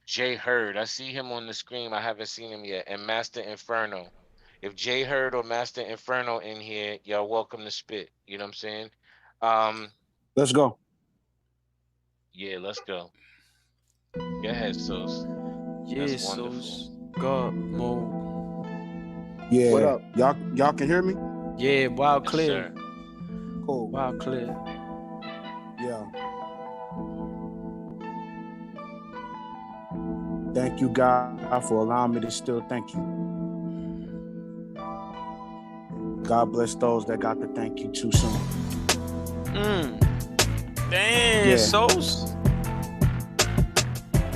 Jay Hurd. I see him on the screen. I haven't seen him yet. And Master Inferno. If Jay Hurd or Master Inferno in here, y'all welcome to spit. You know what I'm saying? Let's go. Yeah, let's go. Go ahead, Sos. Yeah, Sos. God mode. Yeah. What up? Y'all can hear me? Yeah, wild Yes, clear. sir. Cool. Wild clear. Yeah. Thank you, God, for allowing me to still thank you. God bless those that got to thank you too soon. Damn, Sos.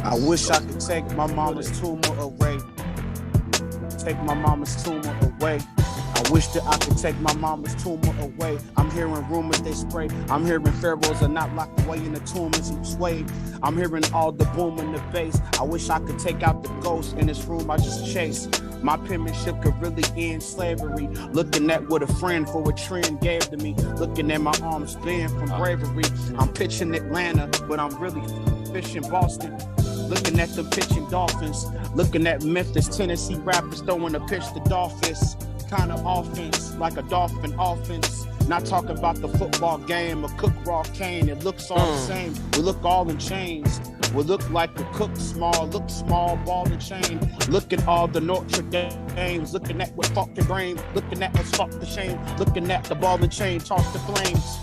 I wish I could take my mama's tumor away. Take my mama's tumor away. I wish that I could take my mama's tumor away. I'm hearing rumors they spray. I'm hearing pharaohs are not locked away in the tomb and some sway. I'm hearing all the boom in the bass. I wish I could take out the ghost in this room I just chased. My penmanship could really end slavery. Looking at what a friend for a trend gave to me. Looking at my arms bend from bravery. I'm pitching Atlanta, but I'm really fishing Boston. Looking at them pitching Dolphins. Looking at Memphis, Tennessee rappers throwing a pitch to Dolphins. Kind of offense, like a dolphin offense. Not talking about the football game, a cook raw cane. It looks all the same. We look all in chains. We look like a cook small, look small, ball and chain. Look at all the Notre Dames. Looking at what fucked the brain. Looking at what's fucked the shame. Looking at the ball and chain, toss the flames.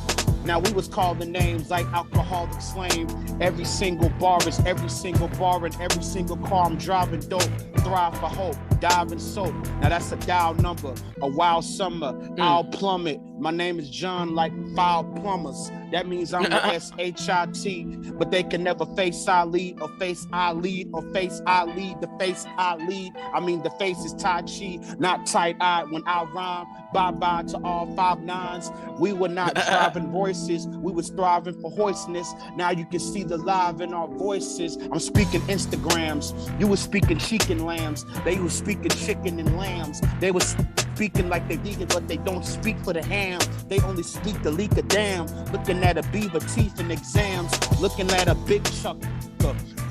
Now we was calling names like alcoholic slave. Every single bar is every single bar and every single car I'm driving dope. Thrive for hope, dive in soap. Now that's a dial number, a wild summer. I'll plummet. My name is John like foul plumbers. That means I'm the S-H-I-T. But they can never face I lead or face I lead or face I lead. The face I lead. I mean the face is Tai Chi, not tight-eyed when I rhyme. Bye-bye to all 5 nines. We were not driving voices. We was striving for hoistness. Now you can see the live in our voices. I'm speaking Instagrams. You was speaking chicken lambs. They was speaking chicken and lambs. They was speaking like they vegan, but they don't speak for the ham. They only speak the leak of damn. Looking at a beaver teeth in exams. Looking at a big chucker.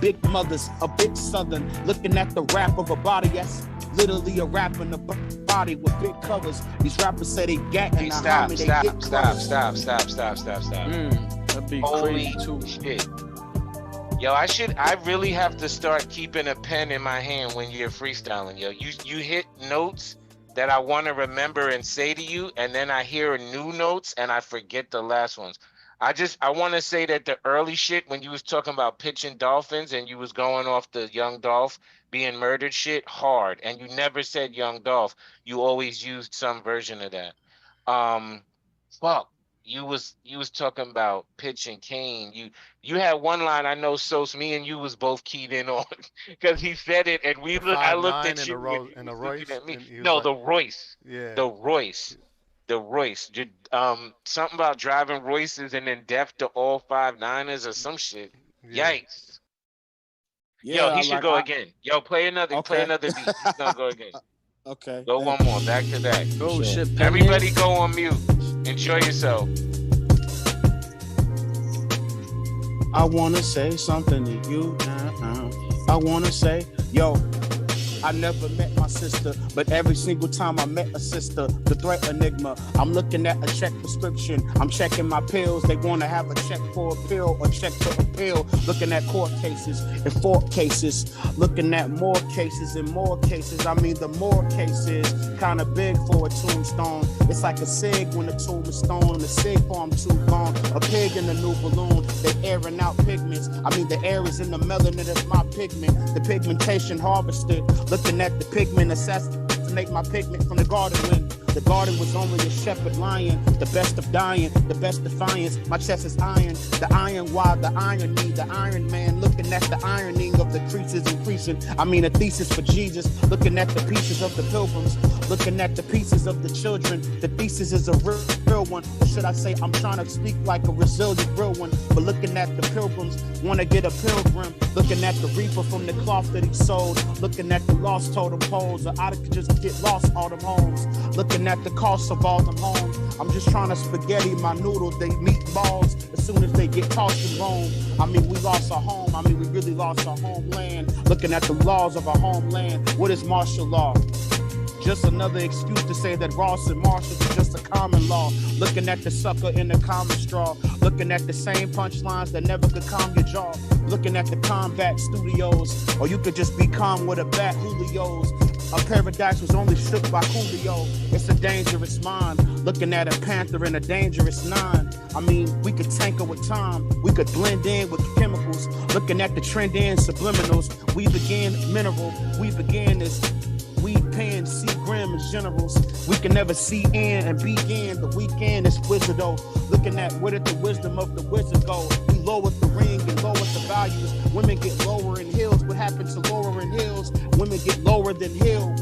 Big mothers, a big southern. Looking at the rap of a body that's literally a rap in the body with big covers. These rappers say they gat and Stop. That'd be Holy crazy too. shit. Yo, I really have to start keeping a pen in my hand when you're freestyling, yo. You hit notes that I want to remember and say to you, and then I hear new notes and I forget the last ones. I want to say that the early shit when you was talking about pitching dolphins and you was going off the young Dolph being murdered shit hard, and you never said young Dolph. You always used some version of that. Um, fuck. You was talking about pitch and Kane. You had one line I know. So me and you was both keyed in on because he said it, and The I five looked nine at and a you and Rose you and a was looking Royce, at me. and he was No, like, the Royce, yeah, the Royce, the Royce. Something about driving Royces and then death to all 5 Niners or some shit. yeah. Yikes. Yo, Yeah, he should like go I. again. Yo, play Okay. another beat. He's gonna go again. Okay. Go Thank one you. more, back to back. Oh Sure. shit, pen here. Everybody go on mute. Enjoy yourself. I wanna say something to you. I wanna say, yo. I never met my sister, but every single time I met a sister, the threat enigma. I'm looking at a check prescription. I'm checking my pills. They want to have a check for a pill or check for a pill. Looking at court cases and court cases. Looking at more cases and more cases. I mean, the more cases, kind of big for a tombstone. It's like a sig when a tomb is stone. The sig farm too long. A pig in a new balloon. They're airing out pigments. I mean, the air is in the melanin of my pigment. The pigmentation harvested. Looking at the pigment, assassinate my pigment from the garden when the garden was only a shepherd lion, the best of dying, the best defiance. My chest is iron, the iron wide, the irony, the Iron Man. Looking at the ironing of the creases increasing. I mean, a thesis for Jesus. Looking at the pieces of the pilgrims, looking at the pieces of the children. The thesis is a real one, or should I say, I'm trying to speak like a resilient real one. But looking at the pilgrims, want to get a pilgrim. Looking at the reaper from the cloth that he sold. Looking at the lost totem poles, or I could just get lost all them homes. Looking at the cost of all them homes. I'm just trying to spaghetti my noodles. They meatballs as soon as they get tossed in Rome. I mean, we lost our home. I mean, we really lost our homeland. Looking at the laws of our homeland. What is martial law? Just another excuse to say that Ross and Marshall is just a common law. Looking at the sucker in the common straw. Looking at the same punchlines that never could calm your jaw. Looking at the combat studios. Or you could just be calm with a bat, Julio's. A paradise was only shook by Julio. It's a dangerous mind. Looking at a panther and a dangerous nine. I mean, we could tinker with time. We could blend in with chemicals. Looking at the trend in subliminals. We begin mineral. We begin as weed pen, see Graham and generals. We can never see in and begin. The weekend is wizardo. Looking at where did the wisdom of the wizard go? We lower the ring and lower the values. Women get lower in hills. What happens to lower in hills? Women get lower than hill.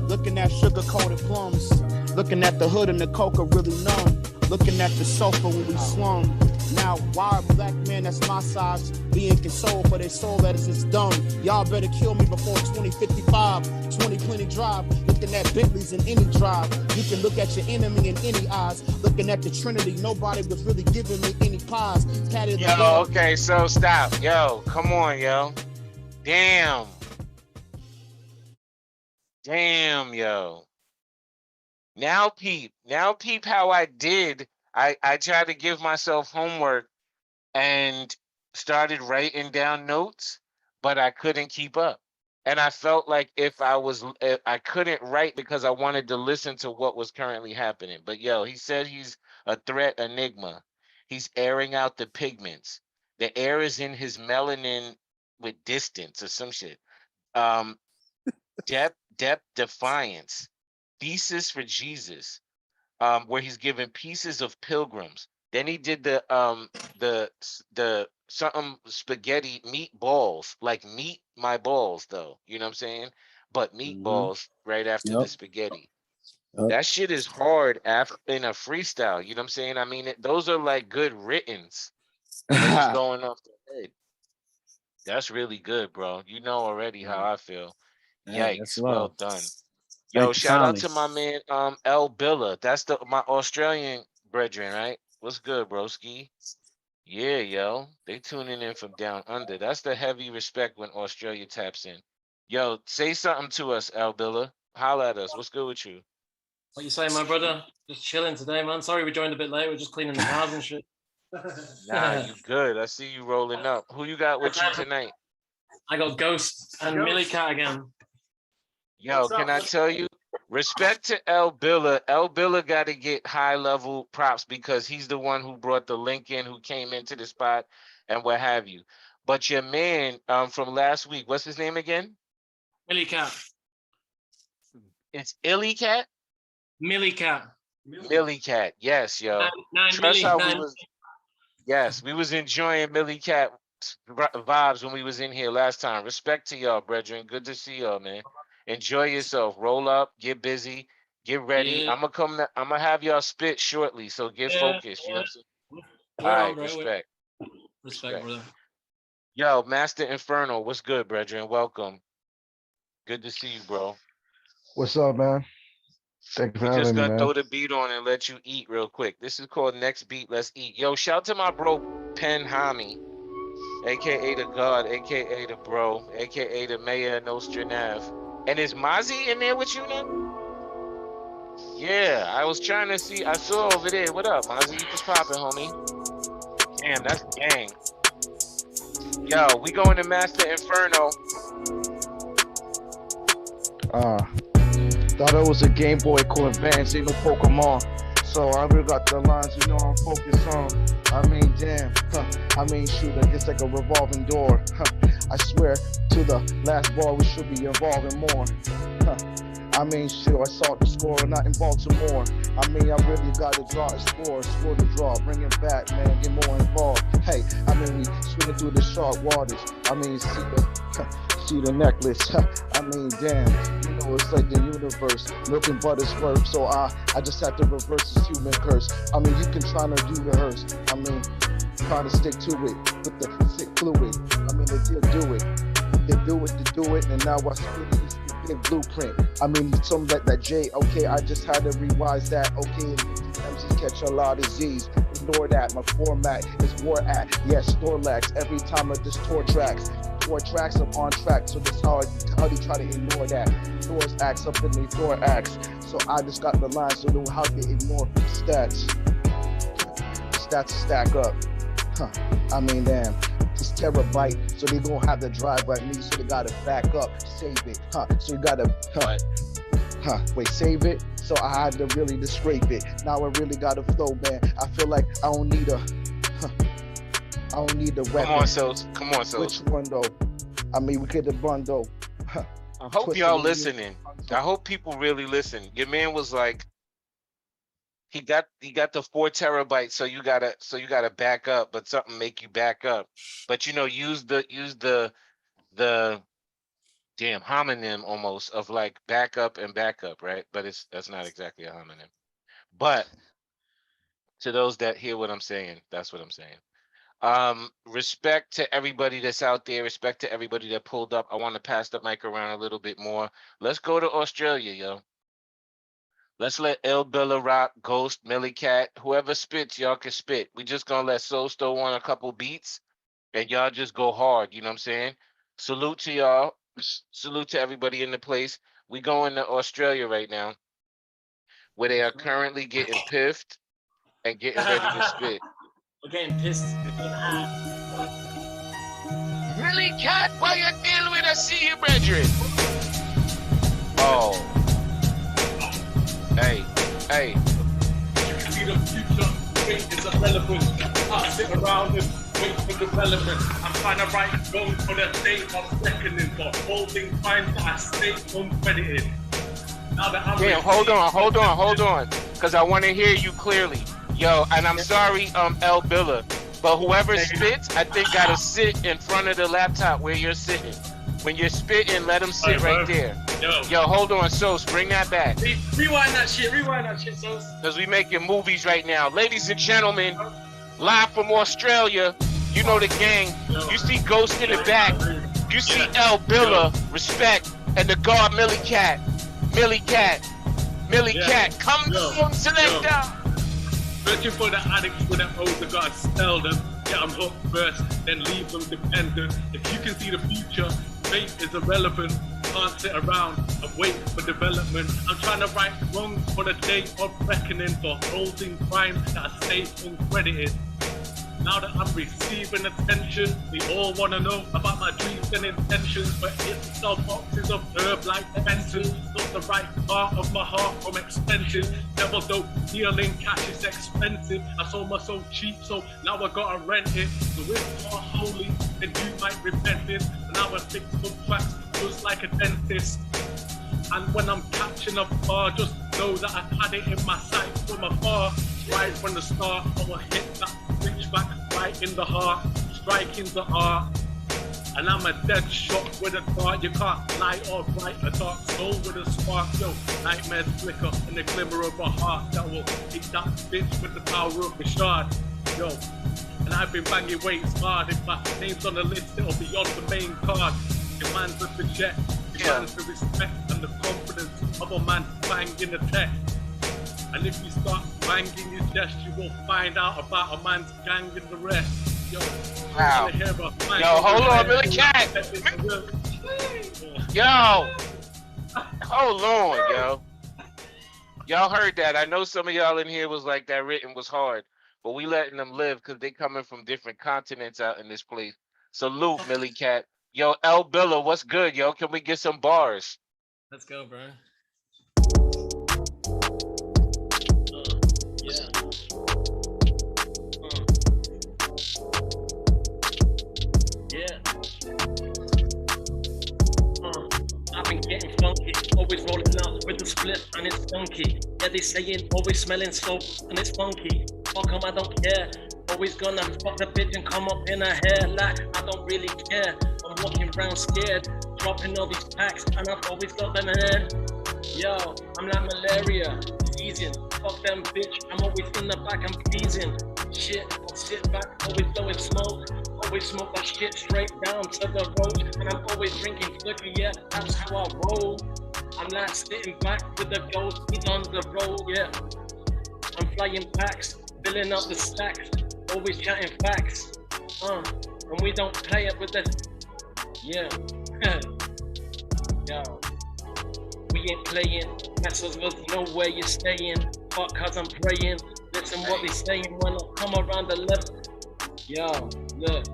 Looking at sugar-coated plums. Looking at the hood and the coca really numb. Looking at the sofa when we slum. Now, why a black man that's my size being consoled for their soul that is just dumb? Y'all better kill me before 2055, 20 plenty drive. Looking at Bentleys in any drive. You can look at your enemy in any eyes. Looking at the Trinity, nobody was really giving me any pies. Yo, okay, so stop. Yo, come on, yo. Damn. Damn, yo. Now peep how I did. I tried to give myself homework and started writing down notes, but I couldn't keep up. And I felt like if I couldn't write because I wanted to listen to what was currently happening. But yo, he said he's a threat enigma. He's airing out the pigments. The air is in his melanin with distance or some shit. Um, depth defiance. Thesis for Jesus, where he's given pieces of pilgrims. Then he did the something spaghetti meatballs, like meat my balls though. You know what I'm saying? But meatballs right after the Yep. spaghetti. Yep. That shit is hard after in a freestyle. You know what I'm saying? I mean, those are like good writtens, and they're just going off the head. That's really good, bro. You know already how I feel. Hey, that's Yikes. Well love. done. Thank Yo, you shout out kindly. to my man El Billa. That's my Australian brethren, right? What's good, broski? Yeah, yo. They tuning in from down under. That's the heavy respect when Australia taps in. Yo, say something to us, El Billa. Holla at us. What's good with you? What you saying, my brother? Just chilling today, man. Sorry we joined a bit late. We're just cleaning the cars and shit. Nah, you good. I see you rolling up. Who you got with you tonight? I got Ghost and Millie Cat again. Yo, can I tell you? Respect to L Billa. L Billa got to get high level props because he's the one who brought the link in, who came into the spot and what have you. But your man from last week, what's his name again? Millie Cat. It's Illy Cat? Millie Cat. Millie Cat. Yes, yo. Trust how we was. Yes, we was enjoying Millie Cat vibes when we was in here last time. Respect to y'all, brethren. Good to see y'all, man. Enjoy yourself. Roll up. Get busy. Get ready. Yeah. I'm gonna have y'all spit shortly, so get focused. You know what I'm saying? All right, respect. Respect, brother. Yo, Master Inferno, what's good, brethren? Welcome. Good to see you, bro. What's up, man? Thank you for Just having me, gonna man. throw the beat on and let you eat real quick. This is called Next Beat, Let's Eat. Yo, shout to my bro Pen Hami, aka the God, aka the bro, aka the Mayor Nostranav. And is Mozzie in there with you now? Yeah, I was trying to see. I saw over there. What up, Mozzie? You just popping, homie. Damn, that's gang. Yo, we going to Master Inferno. Thought it was a Game Boy called Advance, ain't no Pokemon. So I really got the lines, you know I'm focused on. I mean, damn, I mean, shoot, it's like a revolving door. I swear, to the last ball, we should be involving more. I mean, shit, I saw the score, not in Baltimore. I mean, I really got to draw a score to draw. Bring it back, man, get more involved. Hey, I mean, we swimming through the sharp waters. I mean, see the necklace. I mean, damn, you know, it's like the universe. Milk and butter's first, so I just had to reverse this human curse. I mean, you can try to do rehearse. I mean, try to stick to it with the sick fluid. I mean, they did do it. They do it to do it, and now I spit it. Blueprint. I mean, some that J, okay, I just had to revise that. Okay, MCs catch a lot of Z's. Ignore that. My format is war at. Yes, Snorlax. Every time I just tour tracks. Tour tracks, I'm on track. So that's how they try to ignore that. Doors acts up in the door acts. So I just got the line, so know how to ignore stats. Stats stack up. I mean, damn. It's terabyte, so they gonna have to drive by me, so they gotta back up, save it, so you gotta, wait, save it? So I had to really just scrape it. Now I really gotta flow, man. I feel like I don't need a weapon. Come on, Sos. Which one, though? I mean, we could have bundle. I hope y'all listening. I hope people really listen. Your man was like, he got the 4 terabytes, so you gotta back up, but something make you back up. But you know, use the damn homonym almost of like backup and backup, right? But that's not exactly a homonym. But to those that hear what I'm saying, that's what I'm saying. Respect to everybody that's out there, respect to everybody that pulled up. I want to pass the mic around a little bit more. Let's go to Australia, yo. Let's let El Billa rock, Ghost, Millie Cat, whoever spits, y'all can spit. We just gonna let Soul throw on a couple beats, and y'all just go hard. You know what I'm saying? Salute to y'all. Salute to everybody in the place. We going to Australia right now, where they are currently getting piffed and getting ready to spit. We're getting pissed. Millie Cat, why you dealing with us? See you, brethren. Oh. Hey. You can see the future, fate is irrelevant. I sit around and wait for development. I'm trying to write wrong for the day of reckoning, for holding fine, but I stay uncredited. Now that I'm damn, hold on, because I want to hear you clearly. Yo, and I'm sorry, El Billa, but whoever spits, I think gotta sit in front of the laptop where you're sitting. When you're spitting, let them sit right there. Yo, hold on, Sos, bring that back. Rewind that shit, Sos. Because we making movies right now. Ladies and gentlemen, live from Australia, you know the gang. You see Ghost in the back. You see El Billa, respect, and the guard Millie Cat. Millie Cat, come on, selector. Searching for the addicts with the older gods, sell them. Get them hooked first, then leave them dependent. If you can see the future, fate is irrelevant. Can't sit around and wait for development. I'm trying to right wrongs for the day of reckoning, for holding crimes that I stay uncredited. Now that I'm receiving attention, they all wanna know about my dreams and intentions. But it's to sell boxes of herb like Benson. Not the right part of my heart from extension. Devil don't deal in cash, it's expensive. I sold my soul cheap, so now I gotta rent it. So if you're holy, then you might repent it. And now I fix some facts just like a dentist. And when I'm catching a bar, just know that I've had it in my sights from afar. Right from the start, I will hit that switchback right in the heart, striking the art. And I'm a dead shot with a dart. You can't light or bright a dark soul with a spark. Yo, nightmares flicker in the glimmer of a heart that will hit that bitch with the power of the shard. Yo, and I've been banging weights hard. If my name's on the list, it'll be on the main card. Demands of the jet, demands the respect and the confidence of a man banging the tech. And if you start banging your chest, you will find out about a man's gang and the rest. Yo, wow. Yo, hold on, Billy Cat. Yo, hold on, yo. Y'all heard that. I know some of y'all in here was like, that written was hard, but we letting them live because they coming from different continents out in this place. Salute, Millie Cat. Yo, L Billa, what's good, yo? Can we get some bars? Let's go, bro. I've been getting funky, always rolling out with the split and it's funky. Yeah, they saying always smelling smoke and it's funky. Fuck 'em, I don't care. Always gonna fuck the bitch and come up in her hair like I don't really care. I'm walking around scared, dropping all these packs and I've always got them in there. Yo, I'm like malaria, season. Fuck them bitch, I'm always in the back, I'm pleasing. Shit, I'll sit back, always blowing smoke. Always smoke that shit straight down to the road. And I'm always drinking liquor, yeah, that's how I roll. I'm like sitting back with the ghost, he's on the road, yeah. I'm flying packs, filling up the stacks, always chatting facts. And we don't play it with the, yeah. Yo, we ain't playing, vessels with know where you're staying. Fuck cause I'm praying, listen what they saying when I come around the left. Yo, look.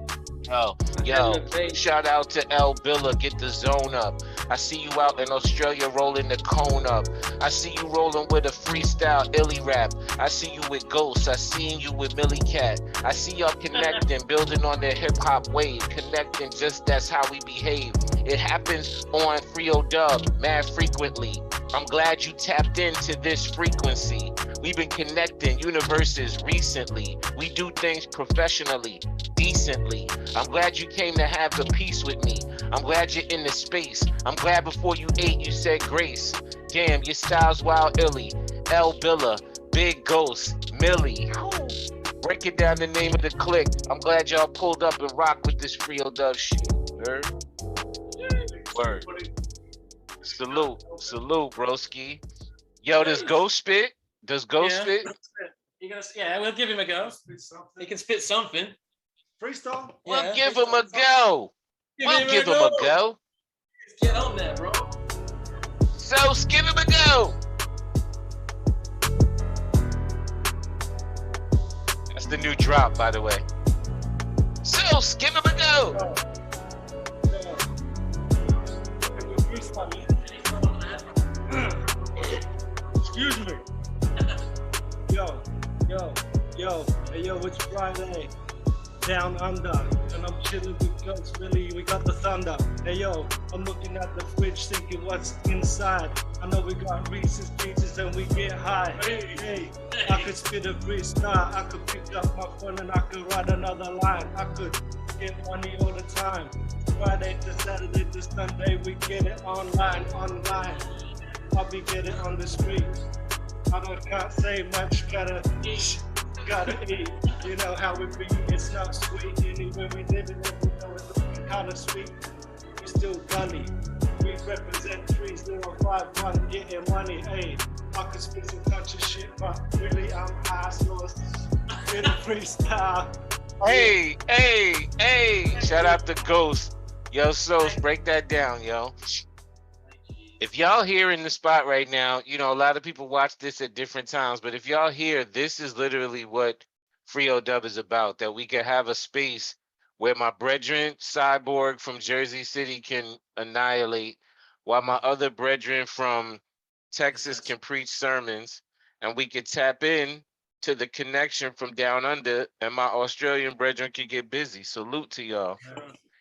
Yo, shout out to L Billa, get the zone up. I see you out in Australia rolling the cone up. I see you rolling with a freestyle illy rap. I see you with Ghosts, I seen you with Millie Cat. I see y'all connecting, building on their hip hop wave. Connecting, just that's how we behave. It happens on Free-O-Dubb, mad frequently. I'm glad you tapped into this frequency. We've been connecting universes recently. We do things professionally, decently. I'm glad you came to have the peace with me. I'm glad you're in the space. I'm glad before you ate, you said grace. Damn, your style's wild illy. L Billa, Big Ghost, Millie. Break it down the name of the clique. I'm glad y'all pulled up and rock with this Free-O-Dubb shit. Word. Word. Salute, broski. Yo, does Ghost spit? Does Ghost spit? Yeah, we'll give him a go. He can spit something. Freestyle? We'll give him a go. We'll give him a go. Get on there, bro. So, give him a go. That's the new drop, by the way. So, give him a go. Excuse me. Yo, it's Friday. Down under, and I'm chilling with Ghost Billy. We got the thunder. Hey yo, I'm looking at the fridge thinking what's inside. I know we got Reese's Pieces and we get high. Hey, I could spit a freestyle. I could pick up my phone and I could write another line. I could get money all the time. Friday to Saturday to Sunday, we get it online. I'll be getting on the street. Can't say much, gotta eat. You know how it be, it's not sweet. Anywhere we live in it, we know it's looking kinda sweet. We still gully. We represent 3051, getting money, hey. I could spit some country shit, but really I'm high source. With a freestyle. Hey. Shout out to Ghost. Yo, Sos, break that down, yo. If y'all here in the spot right now, you know, a lot of people watch this at different times, but if y'all here, this is literally what Free-O-Dubb is about, that we can have a space where my brethren, Cyborg from Jersey City, can annihilate, while my other brethren from Texas can preach sermons, and we could tap in to the connection from down under, and my Australian brethren can get busy. Salute to y'all.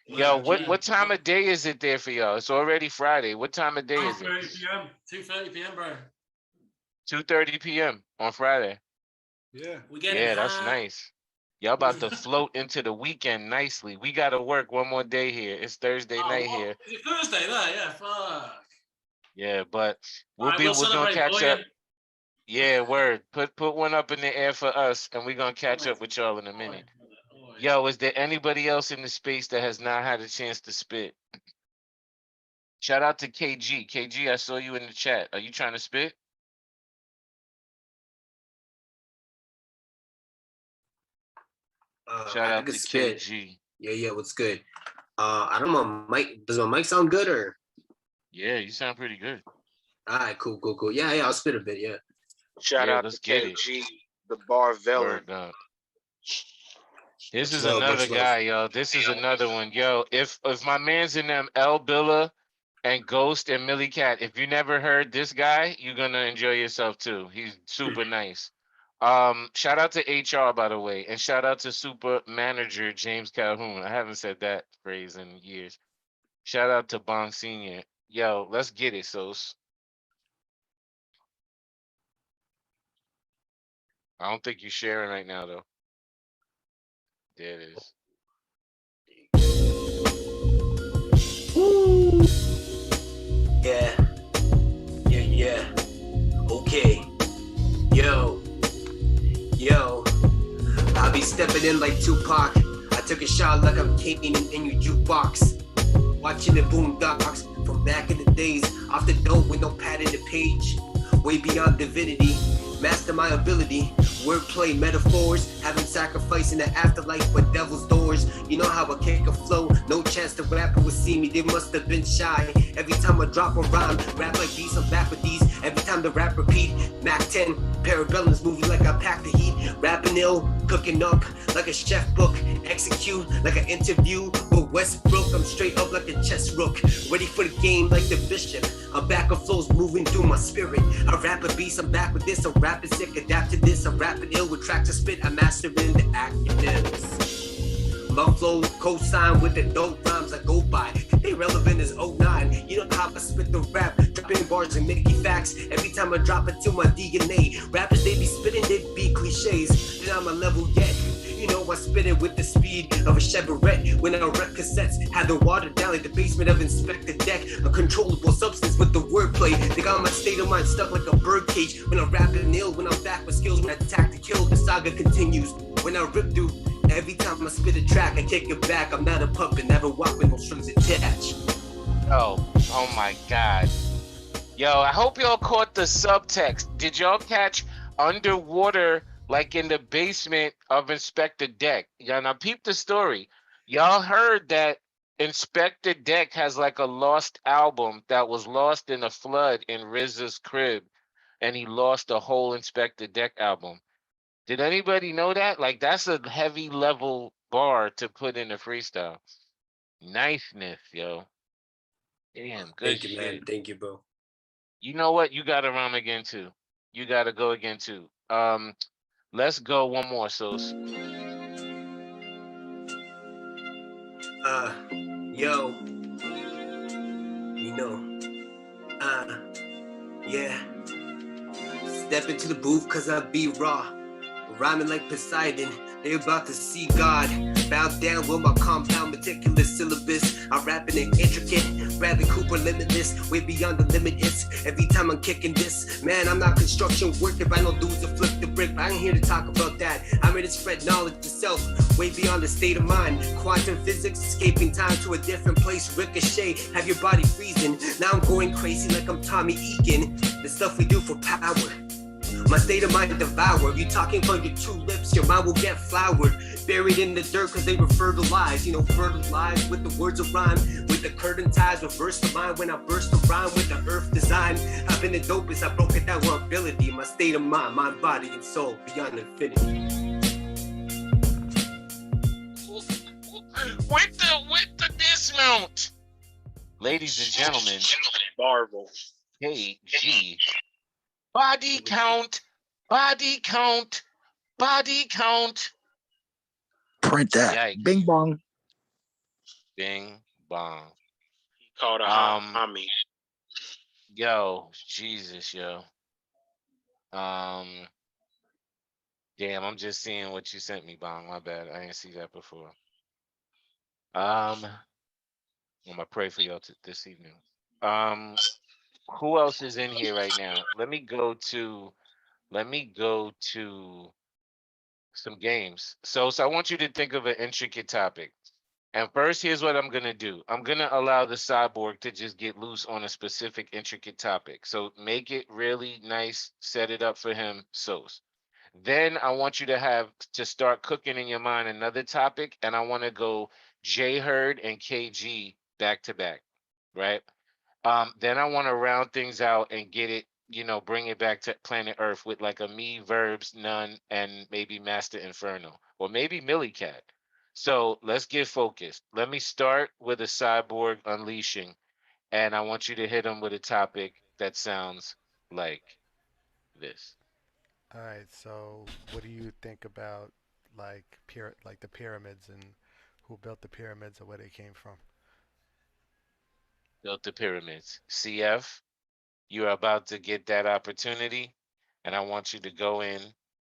Yo, what time of day is it there for y'all? It's already Friday. What time of day is it? 2:30 p.m. 2:30 p.m., bro. 2:30 p.m. on Friday. Yeah. Yeah, that's nice. Y'all about to float into the weekend nicely. We got to work one more day here. It's Thursday night here. Is it Thursday there? Yeah, fuck. Yeah, but we're gonna celebrate catch for you. up. Yeah, word. Put one up in the air for us, and we're gonna catch up with y'all in a minute. Yo, is there anybody else in the space that has not had a chance to spit? Shout out to KG. KG, I saw you in the chat. Are you trying to spit? Shout out to KG. Yeah, what's good? I don't know, Mike. Does my mic sound good or? Yeah, you sound pretty good. All right, cool. Yeah, I'll spit a bit. Yeah. Shout out to KG, the bar villain. Word up. This is another guy, yo. This is another one, yo. If my man's in them, L Billa and Ghost and Millie Cat, if you never heard this guy, you're gonna enjoy yourself too. He's super nice. Shout out to HR, by the way, and shout out to super manager James Calhoun. I haven't said that phrase in years. Shout out to Bong Senior. Yo, let's get it, Sos. I don't think you're sharing right now, though. There it is. Woo. Yeah. Okay. Yo. I be stepping in like Tupac. I took a shot like I'm Kane in your jukebox. Watching the Boondocks from back in the days. Off the dope with no pad in the page. Way beyond divinity. Master my ability, wordplay, metaphors, having sacrifice in the afterlife with devil's doors. You know how I kick a flow, no chance the rapper would see me, they must have been shy. Every time I drop a rhyme, rap like these, I'm back with these. Every time the rap repeat, Mac 10, Parabellum's movie like I pack the heat. Rapping ill, cooking up like a chef book, execute like an interview with Westbrook. I'm straight up like a chess rook, ready for the game like the bishop. I'm back of flows moving through my spirit. I rap a beast, I'm back with this, I'm rapping sick, adapt to this. I'm rapping ill with tracks to spit, I'm mastering the acronyms. My flow co-sign with the dope rhymes I go by. They relevant as 09. You know how I spit the rap, dropping bars and making facts. Every time I drop it to my DNA. Rappers, they be spitting, they be cliches. They're not my level yet. You know I spit it with the speed of a Chevrolet. When I rep cassettes, had the water down like the basement of Inspector Deck. A controllable substance with the wordplay. They got my state of mind stuck like a birdcage. When I'm rapping ill, when I'm back with skills, when I attack to kill, the saga continues. When I rip through, every time I spit a track, I take it back. I'm not a puppet, never walk with no strings attached. Oh my God. Yo, I hope y'all caught the subtext. Did y'all catch underwater? Like in the basement of Inspector Deck. Y'all now peep the story. Y'all heard that Inspector Deck has like a lost album that was lost in a flood in RZA's crib, and he lost the whole Inspector Deck album. Did anybody know that? Like, that's a heavy level bar to put in a freestyle. Niceness, yo. Damn, good Thank you, man. Thank you, bro. You know what? You gotta rhyme again too. You gotta go again too. Let's go one more, Sos. Yo. You know. Yeah. Step into the booth cause I be raw. Rhyming like Poseidon. They about to see God. Bow down with my compound, meticulous syllabus. I'm rapping it intricate. Bradley Cooper limitless. Way beyond the limit is. Every time I'm kicking this. Man, I'm not construction work. If I know dudes to flip the brick. But I ain't here to talk about that. I'm here to spread knowledge to self. Way beyond the state of mind. Quantum physics. Escaping time to a different place. Ricochet. Have your body freezing. Now I'm going crazy like I'm Tommy Egan. The stuff we do for power. My state of mind devour. You talking from your two lips, your mind will get flowered. Buried in the dirt cause they were fertilized. You know, fertilized with the words of rhyme. With the curtain ties, reverse the mind when I burst the rhyme with the earth design. I've been the dopest, I broke it down with ability. My state of mind, body, and soul, beyond infinity. with the dismount. Ladies and gentlemen, Marvel. KG. Body count, body count, body count. Print that. Yikes. Bing bong. Bing bong. He called a homie. Yo, Jesus, yo. Damn, I'm just seeing what you sent me, Bong. My bad. I didn't see that before. I'm gonna pray for y'all this evening. Who else is in here right now? Let me go to some games. So I want you to think of an intricate topic. And first, here's what I'm gonna do. I'm gonna allow the cyborg to just get loose on a specific intricate topic. So make it really nice, set it up for him, Then I want you to start cooking in your mind another topic, and I want to go J Herd and KG back to back, right? Then I want to round things out and get it, bring it back to planet Earth with like a me, Verbs, None, and maybe Master Inferno, or maybe Millie Cat. So let's get focused. Let me start with a cyborg unleashing, and I want you to hit him with a topic that sounds like this. All right. So, what do you think about like the pyramids and who built the pyramids and where they came from? Built the pyramids. CF, you're about to get that opportunity, and I want you to go in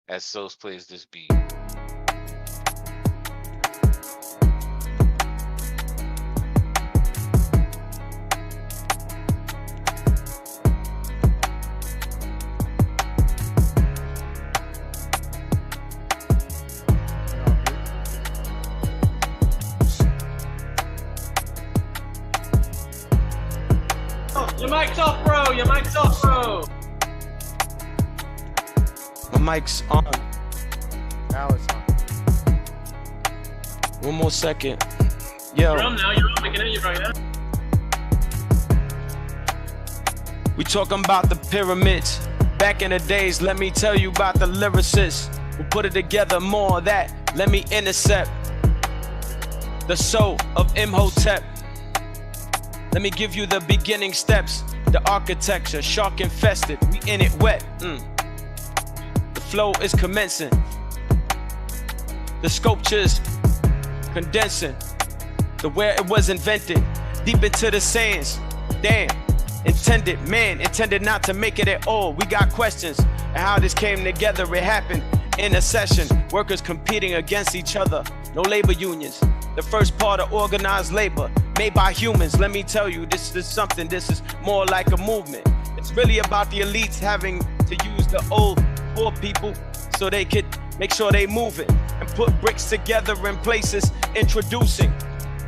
as Sos plays this beat. Your mic's off, bro. Your mic's off, bro. My mic's on. Now it's on. One more second. Yo. You're on now. You're on. We can hear you right now. We talking about the pyramids. Back in the days, let me tell you about the lyricists who put it together. More of that, let me intercept the soul of Imhotep. Let me give you the beginning steps. The architecture, shark infested, we in it wet. The flow is commencing. The sculptures condensing. The where it was invented, deep into the sands. Damn, intended not to make it at all. We got questions and how this came together. It happened in a session. Workers competing against each other. No labor unions. The first part of organized labor made by humans. Let me tell you, this is more like a movement. It's really about the elites having to use the old poor people so they could make sure they move it and put bricks together in places, introducing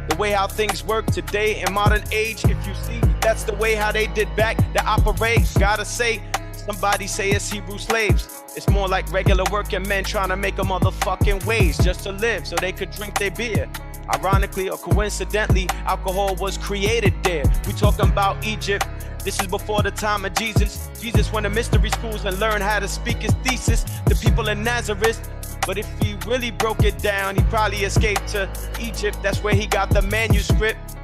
the way how things work today in modern age. If you see, that's the way how they did back to operate. Gotta say, somebody say it's Hebrew slaves. It's more like regular working men trying to make a motherfucking wage just to live so they could drink their beer. Ironically or coincidentally, alcohol was created there. We talking about Egypt. This is before the time of Jesus. Jesus went to mystery schools and learned how to speak his thesis to people in Nazareth. But if he really broke it down, he probably escaped to Egypt. That's where he got the manuscript.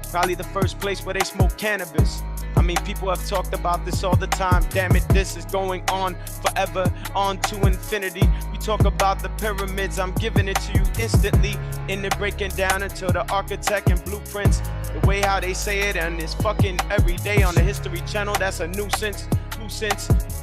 Probably the first place where they smoke cannabis. I mean, people have talked about this all the time. Damn it, this is going on forever, on to infinity. We talk about the pyramids, I'm giving it to you instantly. In the breaking down until the architect and blueprints. The way how they say it, and it's fucking every day on the History Channel. That's a nuisance.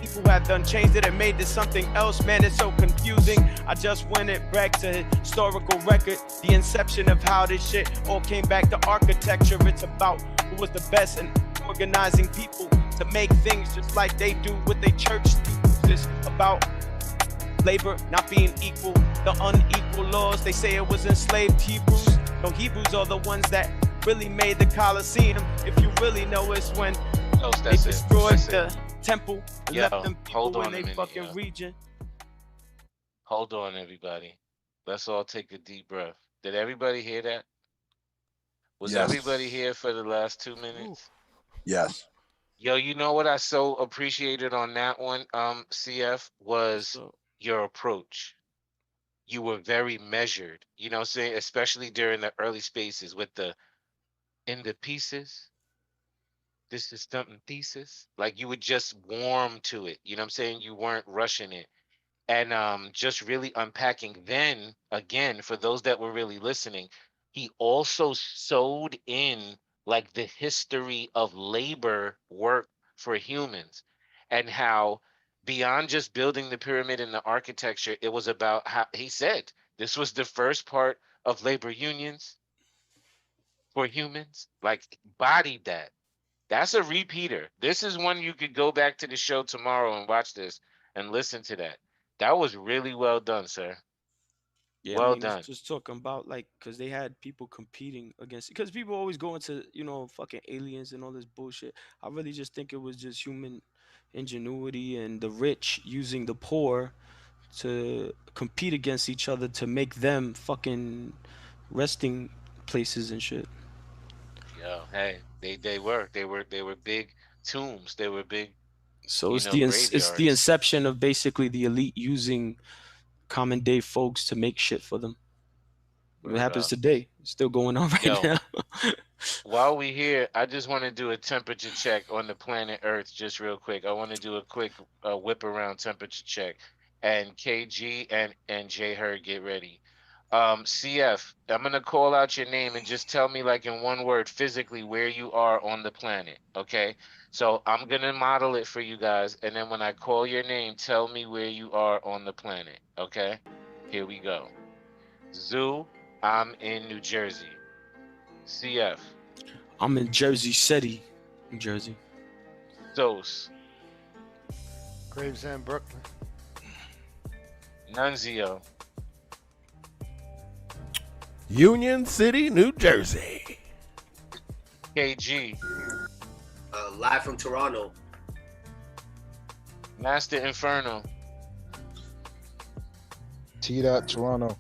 People have done changed it and made this something else. Man, it's so confusing. I just went it back to historical record. The inception of how this shit all came back to architecture. It's about who was the best and organizing people to make things just like they do with their church. It's about labor not being equal, the unequal laws. They say it was enslaved Hebrews. No, Hebrews are the ones that really made the Colosseum. If you really know, it's when they destroyed the temple and left them people in their fucking region. Hold on, everybody. Let's all take a deep breath. Did everybody hear that? Was everybody here for the last 2 minutes? Yes. Yo, you know what I so appreciated on that one, CF, was your approach. you were very measured. You know what I'm saying? Especially during the early spaces with the in the pieces. This is something thesis. Like you would just warm to it. You know what I'm saying? You weren't rushing it. And just really unpacking. Then again, for those that were really listening, he also sewed in like the history of labor work for humans and how beyond just building the pyramid and the architecture, it was about how he said this was the first part of labor unions for humans, like bodied that. That's a repeater. This is one you could go back to the show tomorrow and watch this and listen to that. That was really well done, sir. Yeah, I Well mean, it's done. just talking about like, cause they had people competing against, because people always go into, fucking aliens and all this bullshit. I really just think it was just human ingenuity and the rich using the poor to compete against each other to make them fucking resting places and shit. Yo, hey, they were big tombs. They were big, So it's the graveyards. inception of basically the elite using common day folks to make shit for them. What Word happens up. today? It's still going on right Yo, now. while we here, I just want to do a temperature check on the planet Earth, just real quick. I want to do a quick whip around temperature check, and KG and J Herd get ready. CF, I'm gonna call out your name and just tell me like in one word physically where you are on the planet. Okay, so I'm gonna model it for you guys, and then when I call your name, tell me where you are on the planet. Okay, here we go. Zoo, I'm in New Jersey. CF. I'm in Jersey City, New Jersey. Dose. Gravesend, Brooklyn. Nunzio. Union City, New Jersey. KG. Live from Toronto. Master Inferno. T-Dot, Toronto.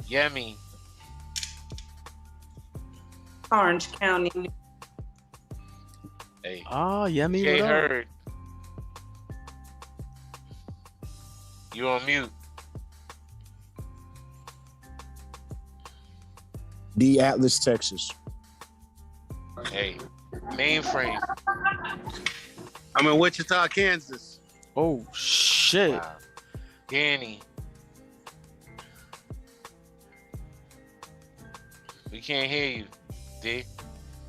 Yemi. Orange County. Hey. Yemi, J what up? Herd. You on mute. D Atlas, Texas. Hey. Mainframe. I'm in Wichita, Kansas. Oh shit. Wow. Danny. We can't hear you, D.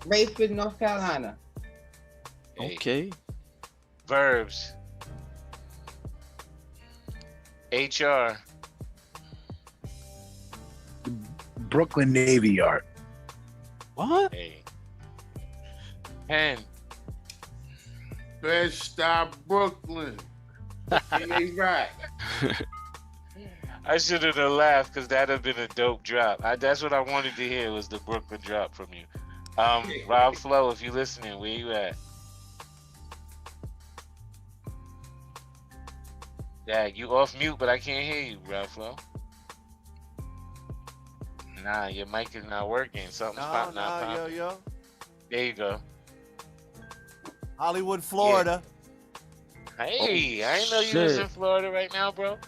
Rayford, North Carolina. Hey. Okay. Verbs. HR. Brooklyn Navy Yard. What? Hey. Pen. Best Stop Brooklyn. He's right. I should have laughed because that'd have been a dope drop. That's what I wanted to hear was the Brooklyn drop from you. Rob Flo, if you listening, where you at? Yeah, you off mute, but I can't hear you, Rob Flo. Nah, your mic is not working. Something's not popping. Yo. There you go. Hollywood, Florida. Hey, I didn't know you was in Florida right now, bro.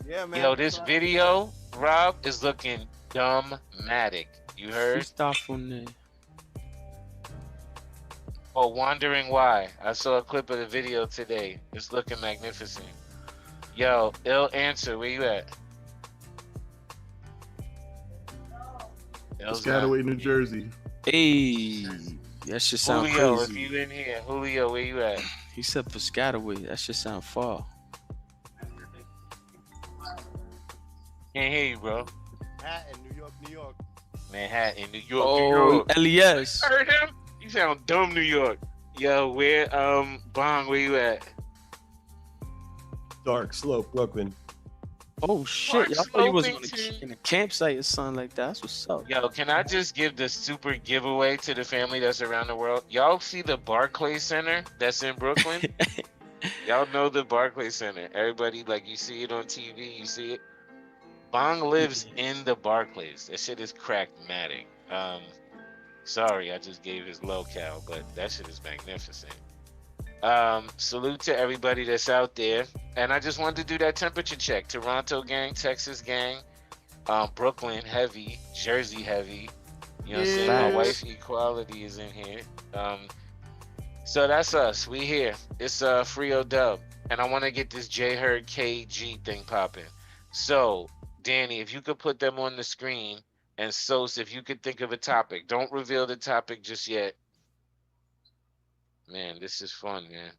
Yeah, man. Yo, this video, Rob, is looking dumb-matic. You heard? Freestyle from there. Oh, wondering why. I saw a clip of the video today. It's looking magnificent. Yo, ill answer. Where you at? Piscataway, New Jersey. Hey, that shit sound Julio, crazy. if you in here. Julio, where you at? He said Piscataway. That shit sound far. Can't hear you, bro. Manhattan, New York, New York. Manhattan, New York, Oh, New York. LES. Heard him? You sound dumb, New York. Yo, where, Bong, where you at? Dark Slope, Brooklyn. Oh shit, y'all thought you was Slopington. in a campsite or something like that. That's what's up. Yo, can I just give the super giveaway to the family that's around the world? Y'all see the Barclays Center that's in Brooklyn? Y'all know the Barclays Center. Everybody, like, you see it on TV, you see it. Bong lives in the Barclays. That shit is crackmatic. Sorry, I just gave his locale, but that shit is magnificent. Salute to everybody that's out there. And I just wanted to do that temperature check. Toronto gang, Texas gang, Brooklyn heavy, Jersey heavy. You know what I'm saying? My wife Equality is in here. So that's us. We here. It's Free-O-Dubb. And I want to get this J Herd KG thing popping. So, Danny, if you could put them on the screen, and Sos, if you could think of a topic. Don't reveal the topic just yet. Man, this is fun, man.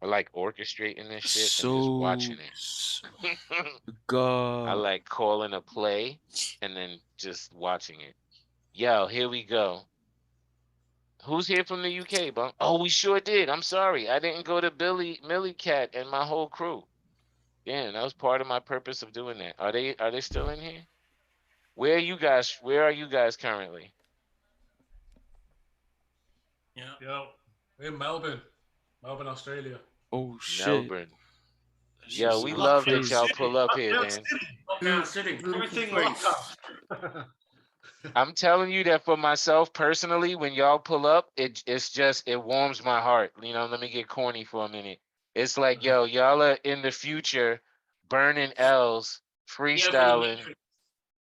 I like orchestrating this shit and just watching it. God. I like calling a play and then just watching it. Yo, here we go. Who's here from the UK, bro? Oh, we sure did. I'm sorry. I didn't go to Millie Cat and my whole crew. Yeah, that was part of my purpose of doing that. Are they still in here? Where are you guys currently? Yeah. Yo, we're in Melbourne, Australia. Oh shit. Melbourne. Yo, we love that y'all pull up here, man. Everything locked up. I'm telling you that for myself personally, when y'all pull up, it warms my heart. You know, let me get corny for a minute. It's like, yo, y'all are in the future, burning L's, freestyling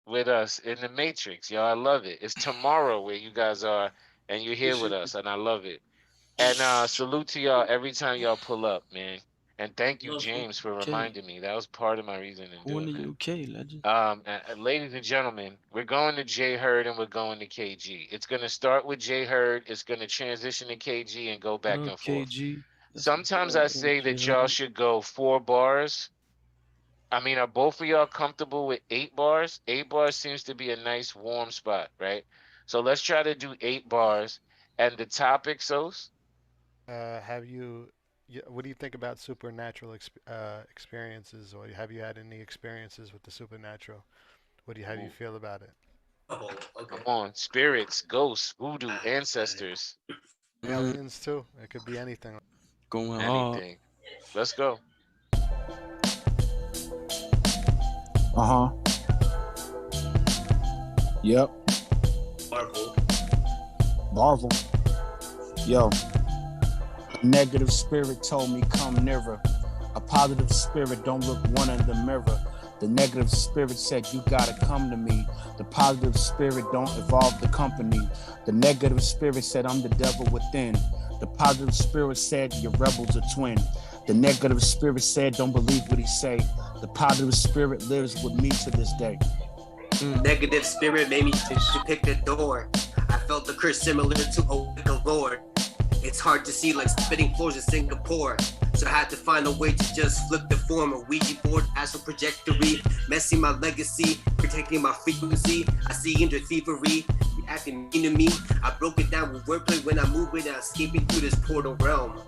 with us in the Matrix. Yo, I love it. It's tomorrow where you guys are, and you're here with us, and I love it. And salute to y'all every time y'all pull up, man. And thank you, James, for reminding me. That was part of my reason in doing that. UK, legend. Ladies and gentlemen, we're going to J Herd and we're going to KG. It's going to start with J Herd. It's going to transition to KG and go back and forth. KG. Sometimes I say that y'all should go 4 bars. I mean, are both of y'all comfortable with 8 bars? 8 bars seems to be a nice warm spot, right? So let's try to do 8 bars. And the topic, Sos? What do you think about supernatural experiences, or have you had any experiences with the supernatural? How do you feel about it? Oh, okay. Come on, spirits, ghosts, voodoo, ancestors. Aliens too. It could be anything. Going on. Anything. Let's go. Yep. Marvel. Yo. A negative spirit told me come nearer. A positive spirit don't look one in the mirror. The negative spirit said you gotta come to me. The positive spirit don't evolve the company. The negative spirit said I'm the devil within. The positive spirit said your rebels are twin. The negative spirit said don't believe what he say. The positive spirit lives with me to this day. Negative spirit made me to pick the door. I felt the curse similar to a wicked lord. It's hard to see like spitting floors in Singapore. So I had to find a way to just flip the form. A Ouija board, astral trajectory, messing my legacy, protecting my frequency. I see into thievery, acting mean to me. I broke it down with wordplay when I moved it, escaping through this portal realm.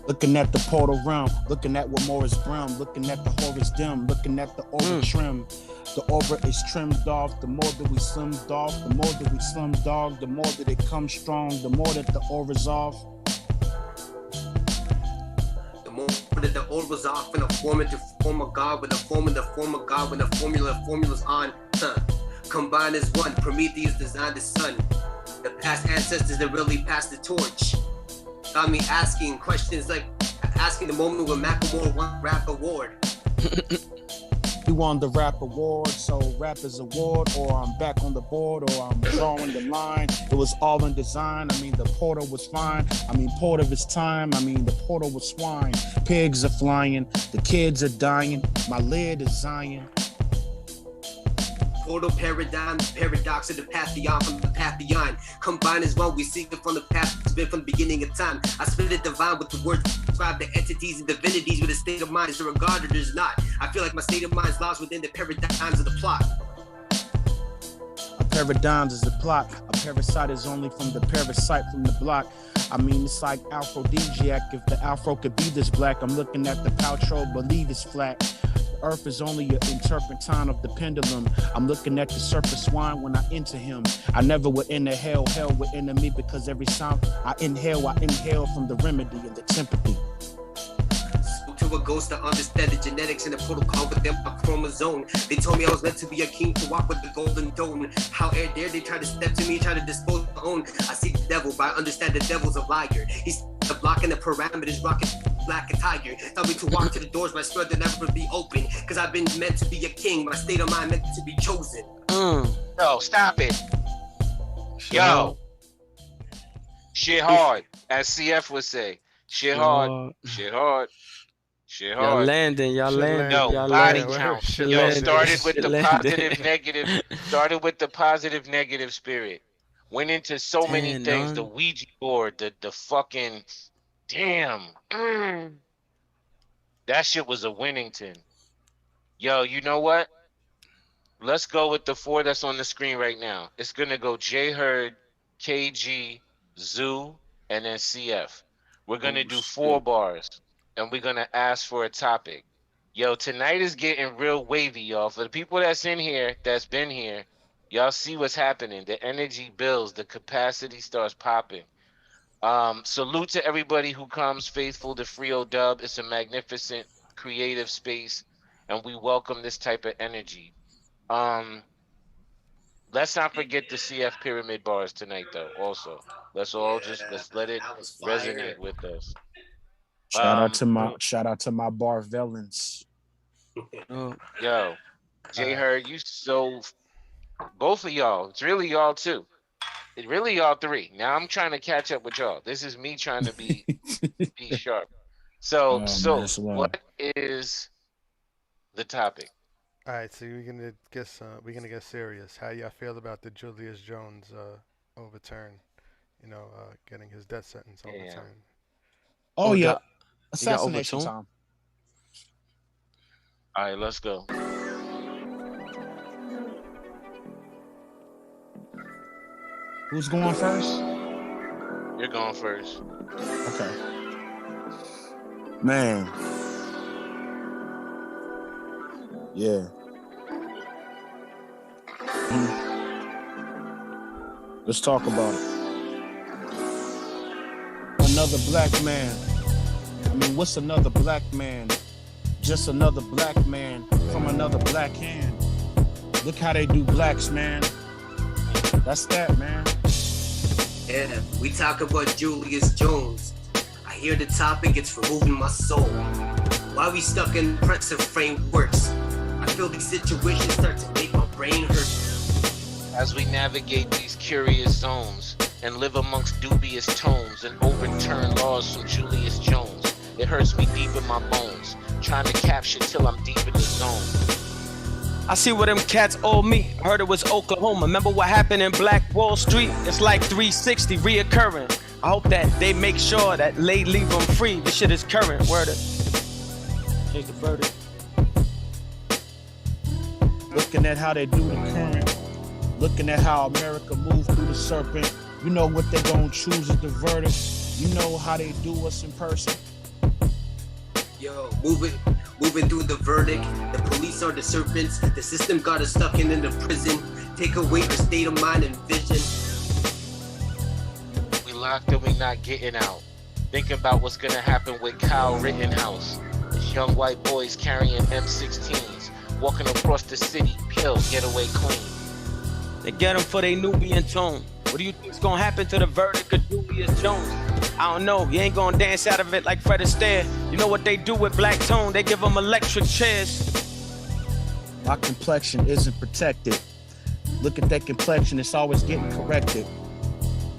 Looking at the portal realm, looking at what more is brown, looking at the horror's dim, looking at the aura trim. The aura is trimmed off, the more that we slimmed off, the more that we slim dog, the more that it comes strong, the more that the aura's off. The more that the aura's off, and a form into form of God, with a form in the form of God, when the formula's on. Combined as one, Prometheus designed the sun. The past ancestors that really passed the torch. Got me asking questions like asking the moment when Macklemore won rap award. He won the rap award, so rap is award, or I'm back on the board, or I'm drawing the line. It was all in design. I mean, the portal was fine. I mean, port of its time. I mean, the portal was swine. Pigs are flying. The kids are dying. My lid is Zion. Portal paradigm, paradox of the pantheon from the pantheon. Combined as one, we see it from the past, it's been from the beginning of time. I spit it divine with the words, describe the entities and divinities with a state of mind. Is there a God or there's not? I feel like my state of mind is lost within the paradigms of the plot. A paradigms is the plot. A parasite is only from the parasite from the block. I mean, it's like aphrodisiac. If the afro could be this black, I'm looking at the paltrow, believe it's flat. Earth is only an interpentine of the pendulum. I'm looking at the serpent swine when I enter him. I never would enter hell, hell would enter me, because every time I inhale from the remedy and the sympathy. To a ghost to understand the genetics and the protocol within my chromosome. They told me I was meant to be a king to walk with the golden throne. How dare they try to step to me, try to dispose of my own. I see the devil, but I understand the devil's a liar. He's The blocking the parameters, rocking black and tiger. Tell me to walk to the doors, my spread to never be open. Cause I've been meant to be a king, my state of mind meant to be chosen. No, stop it. Yo. Shit hard, as CF would say. Shit hard. Shit hard. Shit hard. Y'all landing. Yo, Y'all body landing. count. Shit Yo, landing. started with Shit the landing. positive, negative. Started with the positive, negative spirit. Went into so many Damn, things. dog. The Ouija board, the fucking, damn. That shit was a Winnington. Yo, you know what? Let's go with the 4 that's on the screen right now. It's gonna go J Herd, KG, Zoo, and then CF. We're gonna do 4 bars, and we're gonna ask for a topic. Yo, tonight is getting real wavy, y'all. For the people that's in here, that's been here, y'all see what's happening. The energy builds, the capacity starts popping. Salute to everybody who comes faithful to Free-O-Dubb. It's a magnificent, creative space, and we welcome this type of energy. Let's not forget the CF pyramid bars tonight, though. Also, let's let it resonate with us. Shout out to my bar villains. Yo, J Herd, you so both of y'all. It's really y'all too. It's really y'all 3. Now I'm trying to catch up with y'all. This is me trying to be sharp. So what is the topic? All right, so we're gonna get serious. How y'all feel about the Julius Jones overturn? Getting his death sentence overturned. Oh yeah, he got assassination overturned? time. All right, let's go. Who's going first? You're going first. Okay. Man. Yeah. Let's talk about it. Another black man. I mean, what's another black man? Just another black man from another black hand. Look how they do blacks, man. That's that, man. Yeah, we talk about Julius Jones. I hear the topic, it's removing my soul. Why we stuck in oppressive frameworks? I feel these situations start to make my brain hurt. As we navigate these curious zones and live amongst dubious tones and overturn laws from Julius Jones, it hurts me deep in my bones, trying to capture till I'm deep in the zone. I see what them cats owe me. I heard it was Oklahoma. Remember what happened in Black Wall Street? It's like 360 reoccurring. I hope that they make sure that they leave them free. This shit is current. Word it. Take the verdict. Looking at how they do the current. Looking at how America moved through the serpent. You know what they gonna choose as the verdict. You know how they do us in person. Yo, moving through the verdict. The police are the serpents. The system got us stuck in the prison. Take away the state of mind and vision. We locked and we not getting out. Thinking about what's gonna happen with Kyle Rittenhouse. These young white boys carrying M16s, walking across the city, pill, get away clean. They get them for their Nubian tone. What do you think's gonna happen to the verdict of Julius Jones? I don't know, you ain't gonna dance out of it like Fred Astaire. You know what they do with black tone? They give them electric chairs. My complexion isn't protected. Look at that complexion, it's always getting corrected.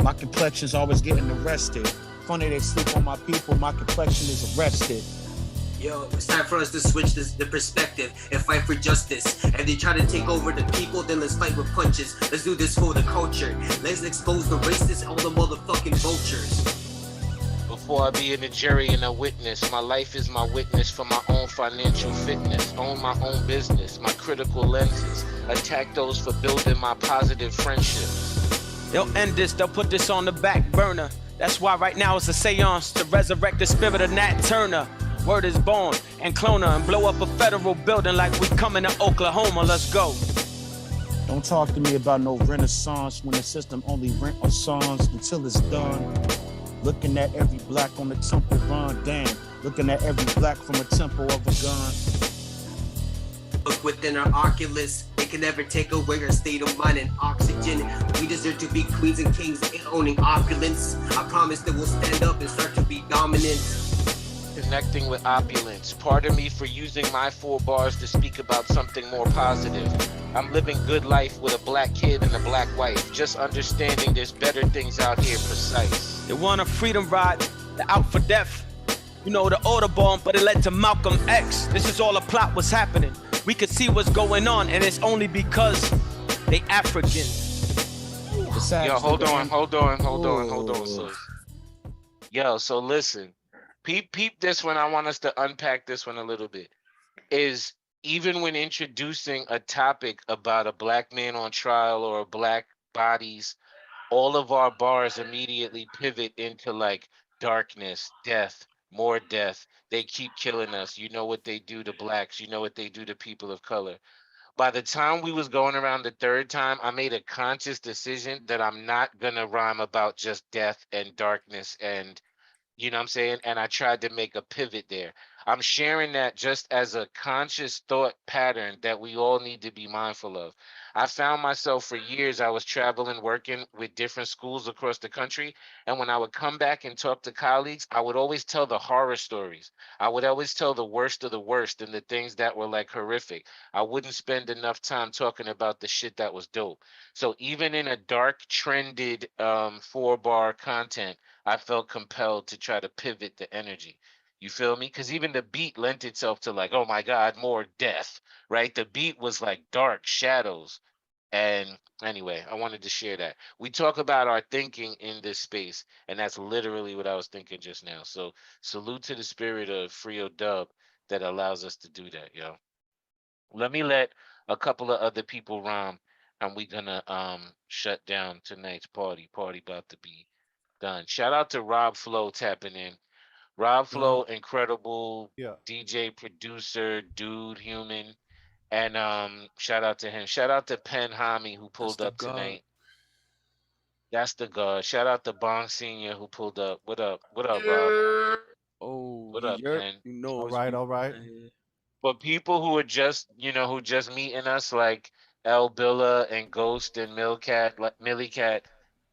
My complexion's always getting arrested. Funny they sleep on my people, my complexion is arrested. Yo, it's time for us to switch the perspective and fight for justice. If they try to take over the people, then let's fight with punches. Let's do this for the culture. Let's expose the racists, all the motherfucking vultures. Before I be in the jury and a witness, my life is my witness for my own financial fitness. Own my own business, my critical lenses. Attack those for building my positive friendships. They'll end this, they'll put this on the back burner. That's why right now it's a seance to resurrect the spirit of Nat Turner. Word is born and cloner and blow up a federal building like we coming to Oklahoma. Let's go. Don't talk to me about no renaissance when the system only rent our songs until it's done. Looking at every black on the temple run, damn. Looking at every black from a temple of a gun. Look within our oculus, they can never take away our state of mind and oxygen. We deserve to be queens and kings and owning opulence. I promise that we'll stand up and start to be dominant. Connecting with opulence. Pardon me for using my 4 bars to speak about something more positive. I'm living good life with a black kid and a black wife. Just understanding there's better things out here, precise. They want a freedom ride, they're out for death. You know the Audubon, but it led to Malcolm X. This is all a plot, what's happening. We could see what's going on, and it's only because they African. Yo, hold on, sis. Yo, so listen. Peep this one. I want us to unpack this one a little bit. Is even when introducing a topic about a black man on trial or black bodies, all of our bars immediately pivot into like darkness, death, more death. They keep killing us. You know what they do to blacks. You know what they do to people of color. By the time we was going around the 3rd time, I made a conscious decision that I'm not gonna rhyme about just death and darkness and, you know what I'm saying? And I tried to make a pivot there. I'm sharing that just as a conscious thought pattern that we all need to be mindful of. I found myself for years, I was traveling, working with different schools across the country. And when I would come back and talk to colleagues, I would always tell the horror stories. I would always tell the worst of the worst and the things that were like horrific. I wouldn't spend enough time talking about the shit that was dope. So even in a dark trended 4-bar content, I felt compelled to try to pivot the energy. You feel me? Because even the beat lent itself to like, oh my God, more death, right? The beat was like dark shadows. And anyway, I wanted to share that. We talk about our thinking in this space, and that's literally what I was thinking just now. So salute to the spirit of Free-O-Dubb that allows us to do that, yo. Let me let a couple of other people rhyme, and we're gonna shut down tonight's party. Party about to be done. Shout out to Rob Flo tapping in. Rob Flo, incredible DJ, producer, dude, human. And shout out to him. Shout out to Pen Hami who pulled up tonight. That's the God. Shout out to Bong Senior who pulled up. What up? What up, Rob? Oh, what up, man? You know, all right. For people who are just, you know, who just meeting us, like El Billa and Ghost and Millcat, like Millie Cat,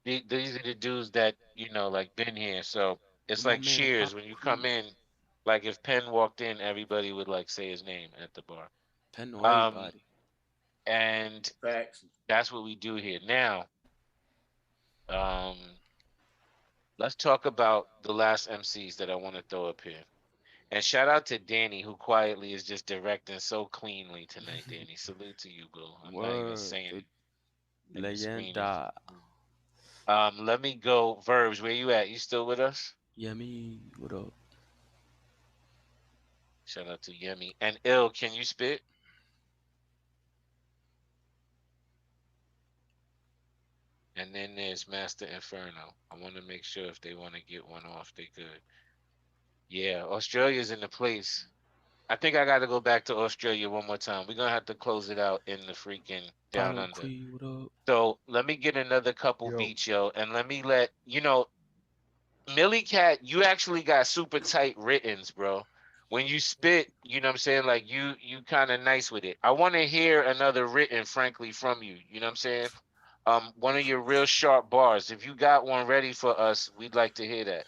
these are the dudes that, you know, like been here. So it's like cheers when you come in. Like if Penn walked in, everybody would like say his name at the bar. Penn or everybody. And that's what we do here. Now, let's talk about the last MCs that I want to throw up here. And shout out to Danny, who quietly is just directing so cleanly tonight, Danny. Salute to you, bro. I'm not even saying it. Leyenda. Let me go. Verbs, where you at? You still with us? Yummy, what up? Shout out to Yummy. And Ill, can you spit? And then there's Master Inferno. I want to make sure if they want to get one off, they could. Yeah, Australia's in the place. I think I got to go back to Australia one more time. We're going to have to close it out in the freaking Down Under. So let me get another couple beats, yo. And let me let, you know, Millie Cat, you actually got super tight writtens, bro. When you spit, you know what I'm saying? Like you kind of nice with it. I want to hear another written, frankly, from you. You know what I'm saying? One of your real sharp bars. If you got one ready for us, we'd like to hear that.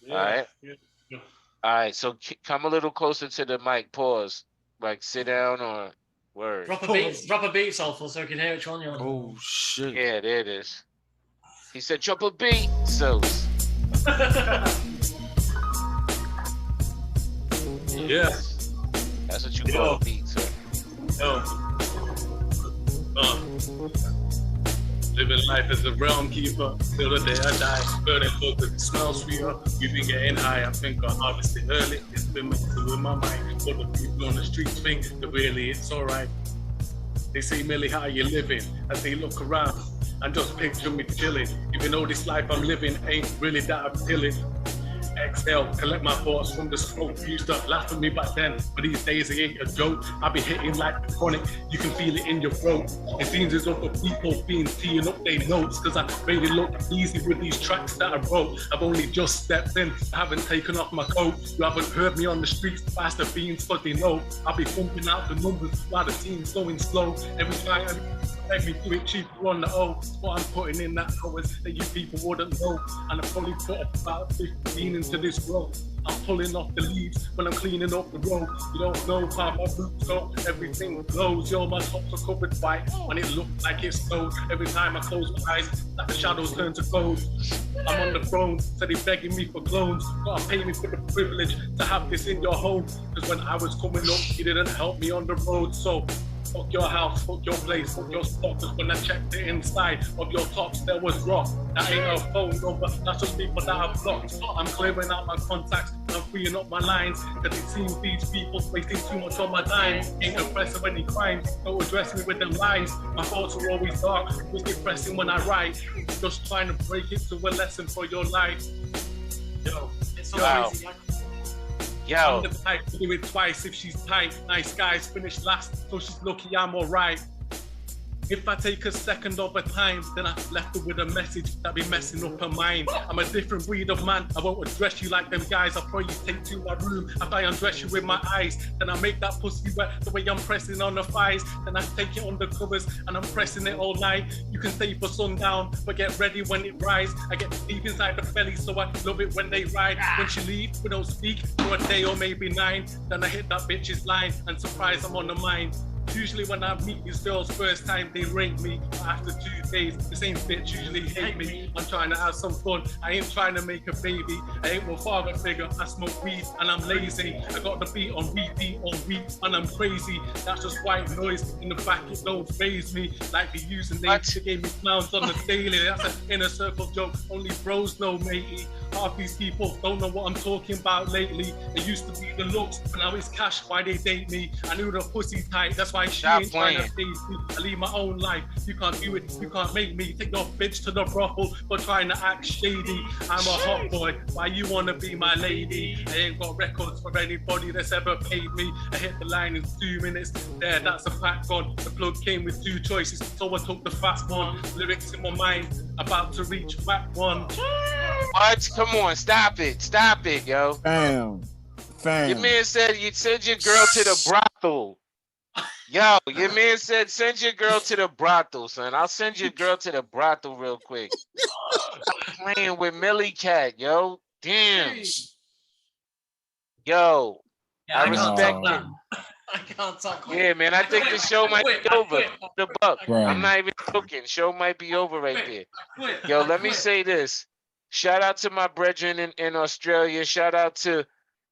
Yeah, all right? Yeah. All right, so come a little closer to the mic. Pause. Like sit down or word. Drop a beat, Soulful, so I can hear which one you're on. Oh, shit. Yeah, there it is. He said, drop a beat. So. Yeah. That's what you call a beat, sir. Living life as a realm keeper, till the day I die. Burning focus, it smells sweeter. We've been getting high, I think I harvested early. It's been mental in my mind. What the people on the streets think that really it's alright. They say, Millie, how you living? As they look around and just picture me chilling. Even though this life I'm living ain't really that appealing. exhale, collect my thoughts from the smoke. You used to laugh at me back then, but these days it ain't a joke. I be hitting like chronic, you can feel it in your throat. It seems as though people being teeing up their notes, cause I made it look easy with these tracks that I wrote. I've only just stepped in, I haven't taken off my coat. You haven't heard me on the streets, past the beans, but they know. I'll be thumping out the numbers while the team's going slow. Every time let me do it cheaper on the O. What I'm putting in that hours that you people wouldn't know. And I probably put about 15 into this road. I'm pulling off the leaves when I'm cleaning up the road. You don't know how my roots go, everything glows. Yo, my tops are covered white when it looks like it's snowed. Every time I close my eyes, like the shadows turn to gold. I'm on the throne, so they begging me for clones. Gotta pay me for the privilege to have this in your home. Cause when I was coming up, you didn't help me on the road. So fuck your house, fuck your place, fuck your stock. Cause when I checked the inside of your tops, there was rock. That ain't a phone number, that's just people that I've blocked. I'm clearing out my contacts, I'm freeing up my lines. Cause it seems these people wasting too much on my time. Ain't oppressing any crimes, don't address me with them lies. My thoughts are always dark, was depressing when I write. Just trying to break it to a lesson for your life. Yo, it's so easy. Yo. On the pipe, do it twice if she's tight. Nice guys finish last, so she's lucky I'm alright. If I take a second of her time, then I left her with a message that be messing up her mind. I'm a different breed of man, I won't address you like them guys. I'll probably take to my room after I undress you with my eyes. Then I make that pussy wet the way I'm pressing on the thighs. Then I take it on the covers and I'm pressing it all night. You can stay for sundown, but get ready when it rise. I get deep inside the belly, so I love it when they ride. When she leaves, we don't speak for a day or maybe 9. Then I hit that bitch's line and surprise I'm on the mind. Usually when I meet these girls first time, they rate me. After 2 days, the same bitch usually hate me. I'm trying to have some fun, I ain't trying to make a baby. I ain't no father figure, I smoke weed and I'm lazy. I got the beat on repeat on repeat and I'm crazy. That's just white noise in the back, it don't faze me. Like the username, she gave me clowns on the daily. That's an inner circle joke, only bros know matey. Half these people don't know what I'm talking about lately. It used to be the looks, but now it's cash, why they date me. I knew the pussy tight, that's why she ain't trying to face me. I leave my own life, you can't do it, you can't make me. Take your bitch to the brothel for trying to act shady. I'm a hot boy, why you wanna be my lady? I ain't got records for anybody that's ever paid me. I hit the line in 2 minutes, there, that's a pack gone. The plug came with 2 choices, so I took the fast one. Lyrics in my mind, about to reach back one. What? Come on, stop it, yo. Fam. Your man said you send your girl to the brothel. Yo, your man said send your girl to the brothel, son. I'll send your girl to the brothel real quick. I'm playing with Millie Cat, yo. Damn. Yo, Yeah, I respect it. I can't talk. Yeah, man, I think the show might be over. The buck. Right. I'm not even joking. Show might be over right there. Yo, let me say this. Shout out to my brethren in Australia. Shout out to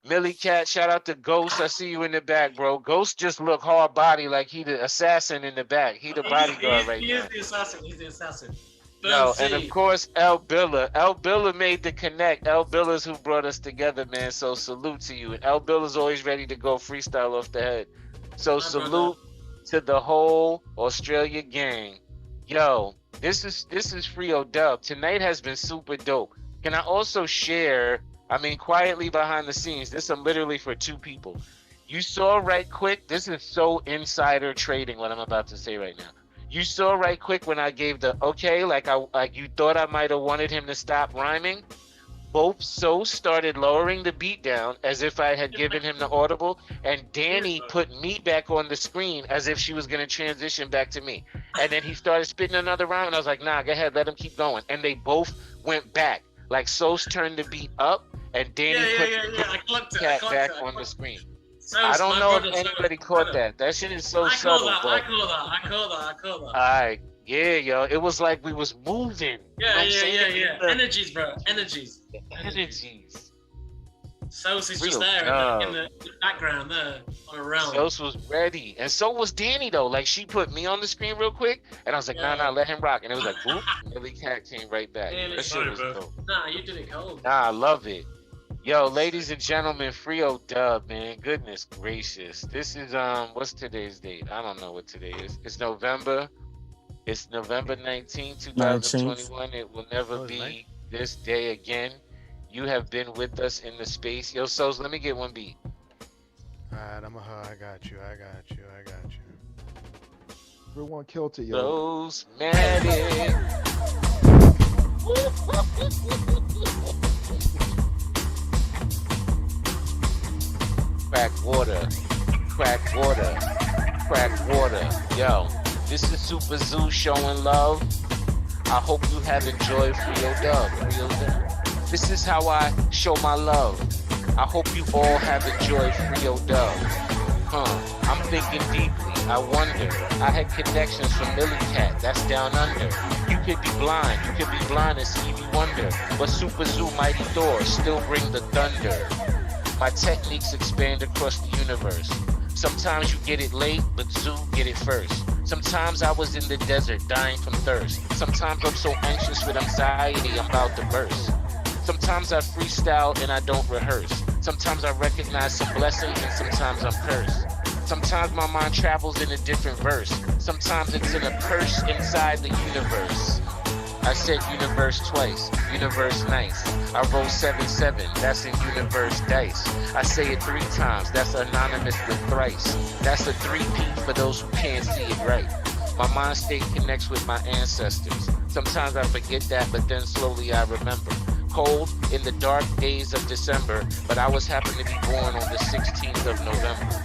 Millie Cat. Shout out to Ghost. I see you in the back, bro. Ghost just look hard body like he the assassin in the back. He the bodyguard right now. He is the assassin. He's the assassin. No, and of course, El Billa. El Billa made the connect. El Billa's who brought us together, man. So salute to you. And El Billa's always ready to go freestyle off the head. So salute to the whole Australia gang. Yo, this is Free-O-Dubb. Tonight has been super dope. Can I also share, I mean, quietly behind the scenes, this is literally for 2 people. You saw right quick, this is so insider trading what I'm about to say right now. You saw right quick when I gave the okay, like you thought I might have wanted him to stop rhyming. Both so started lowering the beat down as if I had given him the audible, and Danny put me back on the screen as if she was going to transition back to me. And then he started spitting another rhyme, and I was like, nah, go ahead, let him keep going. And they both went back. Like Sos turned the beat up, and Danny put the cat back on the screen. I don't know if anybody caught that. That shit is so subtle. I caught that. All right. Yeah, yo, it was like we was moving. Yeah. Energies, bro. Energies. Sos is just there in the background there on a realm. Sos was ready. And so was Danny, though. Like, she put me on the screen real quick, and I was like, nah, let him rock. And it was like, whoop, Millie Cat came right back. That shit was dope. Nah, you did it cold. Nah, I love it. Yo, ladies and gentlemen, Free-O-Dubb, man. Goodness gracious. This is, what's today's date? I don't know what today is. It's November 19, 2021. It will never be this day again. You have been with us in the space. Yo, Sos, let me get one beat. Alright, I got you. Everyone killed it, yo. Those manic. Crack water, crack water, crack water. Yo, this is Super Zoo showing love. I hope you have enjoyed Free-O-Dubb. Free-O-Dubb. This is how I show my love. I hope you all have enjoyed Free-O-Dubb. I'm thinking deeply. I wonder. I had connections from Millie Cat. That's down under. You could be blind. You could be blind and Stevie Wonder. But Super Zoo, Mighty Thor still bring the thunder. My techniques expand across the universe. Sometimes you get it late, but Zoo get it first. Sometimes I was in the desert dying from thirst. Sometimes I'm so anxious with anxiety I'm about to burst. Sometimes I freestyle and I don't rehearse. Sometimes I recognize some blessings and sometimes I'm cursed. Sometimes my mind travels in a different verse. Sometimes it's in a purse inside the universe. I said universe twice, universe nice. I roll 7-7, that's in universe dice. I say it 3 times, that's anonymous with thrice. That's a 3P for those who can't see it right. My mind state connects with my ancestors. Sometimes I forget that, but then slowly I remember. Cold in the dark days of December, but I was happen to be born on the 16th of November.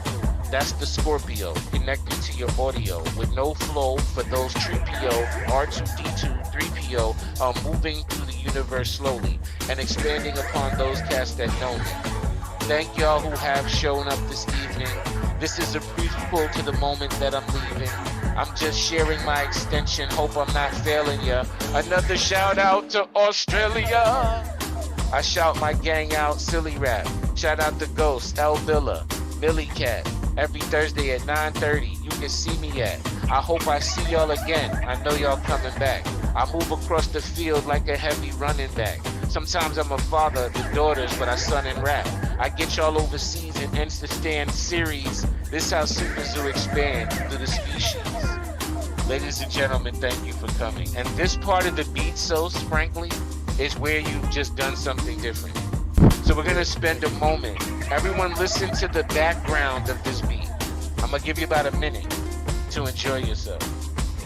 That's the Scorpio, connected to your audio, with no flow for those TRIPO, R2D2, 3PO, moving through the universe slowly, and expanding upon those cats that know me. Thank y'all who have shown up this evening. This is a prequel to the moment that I'm leaving. I'm just sharing my extension, hope I'm not failing ya. Another shout out to Australia. I shout my gang out, Silly Rap. Shout out to Ghost, El Villa, Millie Cat. Every Thursday at 9:30, you can see me at. I hope I see y'all again. I know y'all coming back. I move across the field like a heavy running back. Sometimes I'm a father to daughters, but I son and rap. I get y'all overseas in Insta-stand series. This how Super Zoo expand through the species. Ladies and gentlemen, thank you for coming. And this part of the beat, Sos, frankly, is where you've just done something different. So we're gonna spend a moment. Everyone listen to the background of this beat. I'm gonna give you about a minute to enjoy yourself.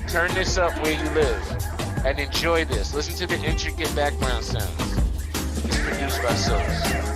Turn this up where you live and enjoy this. Listen to the intricate background sounds. It's produced by Sos.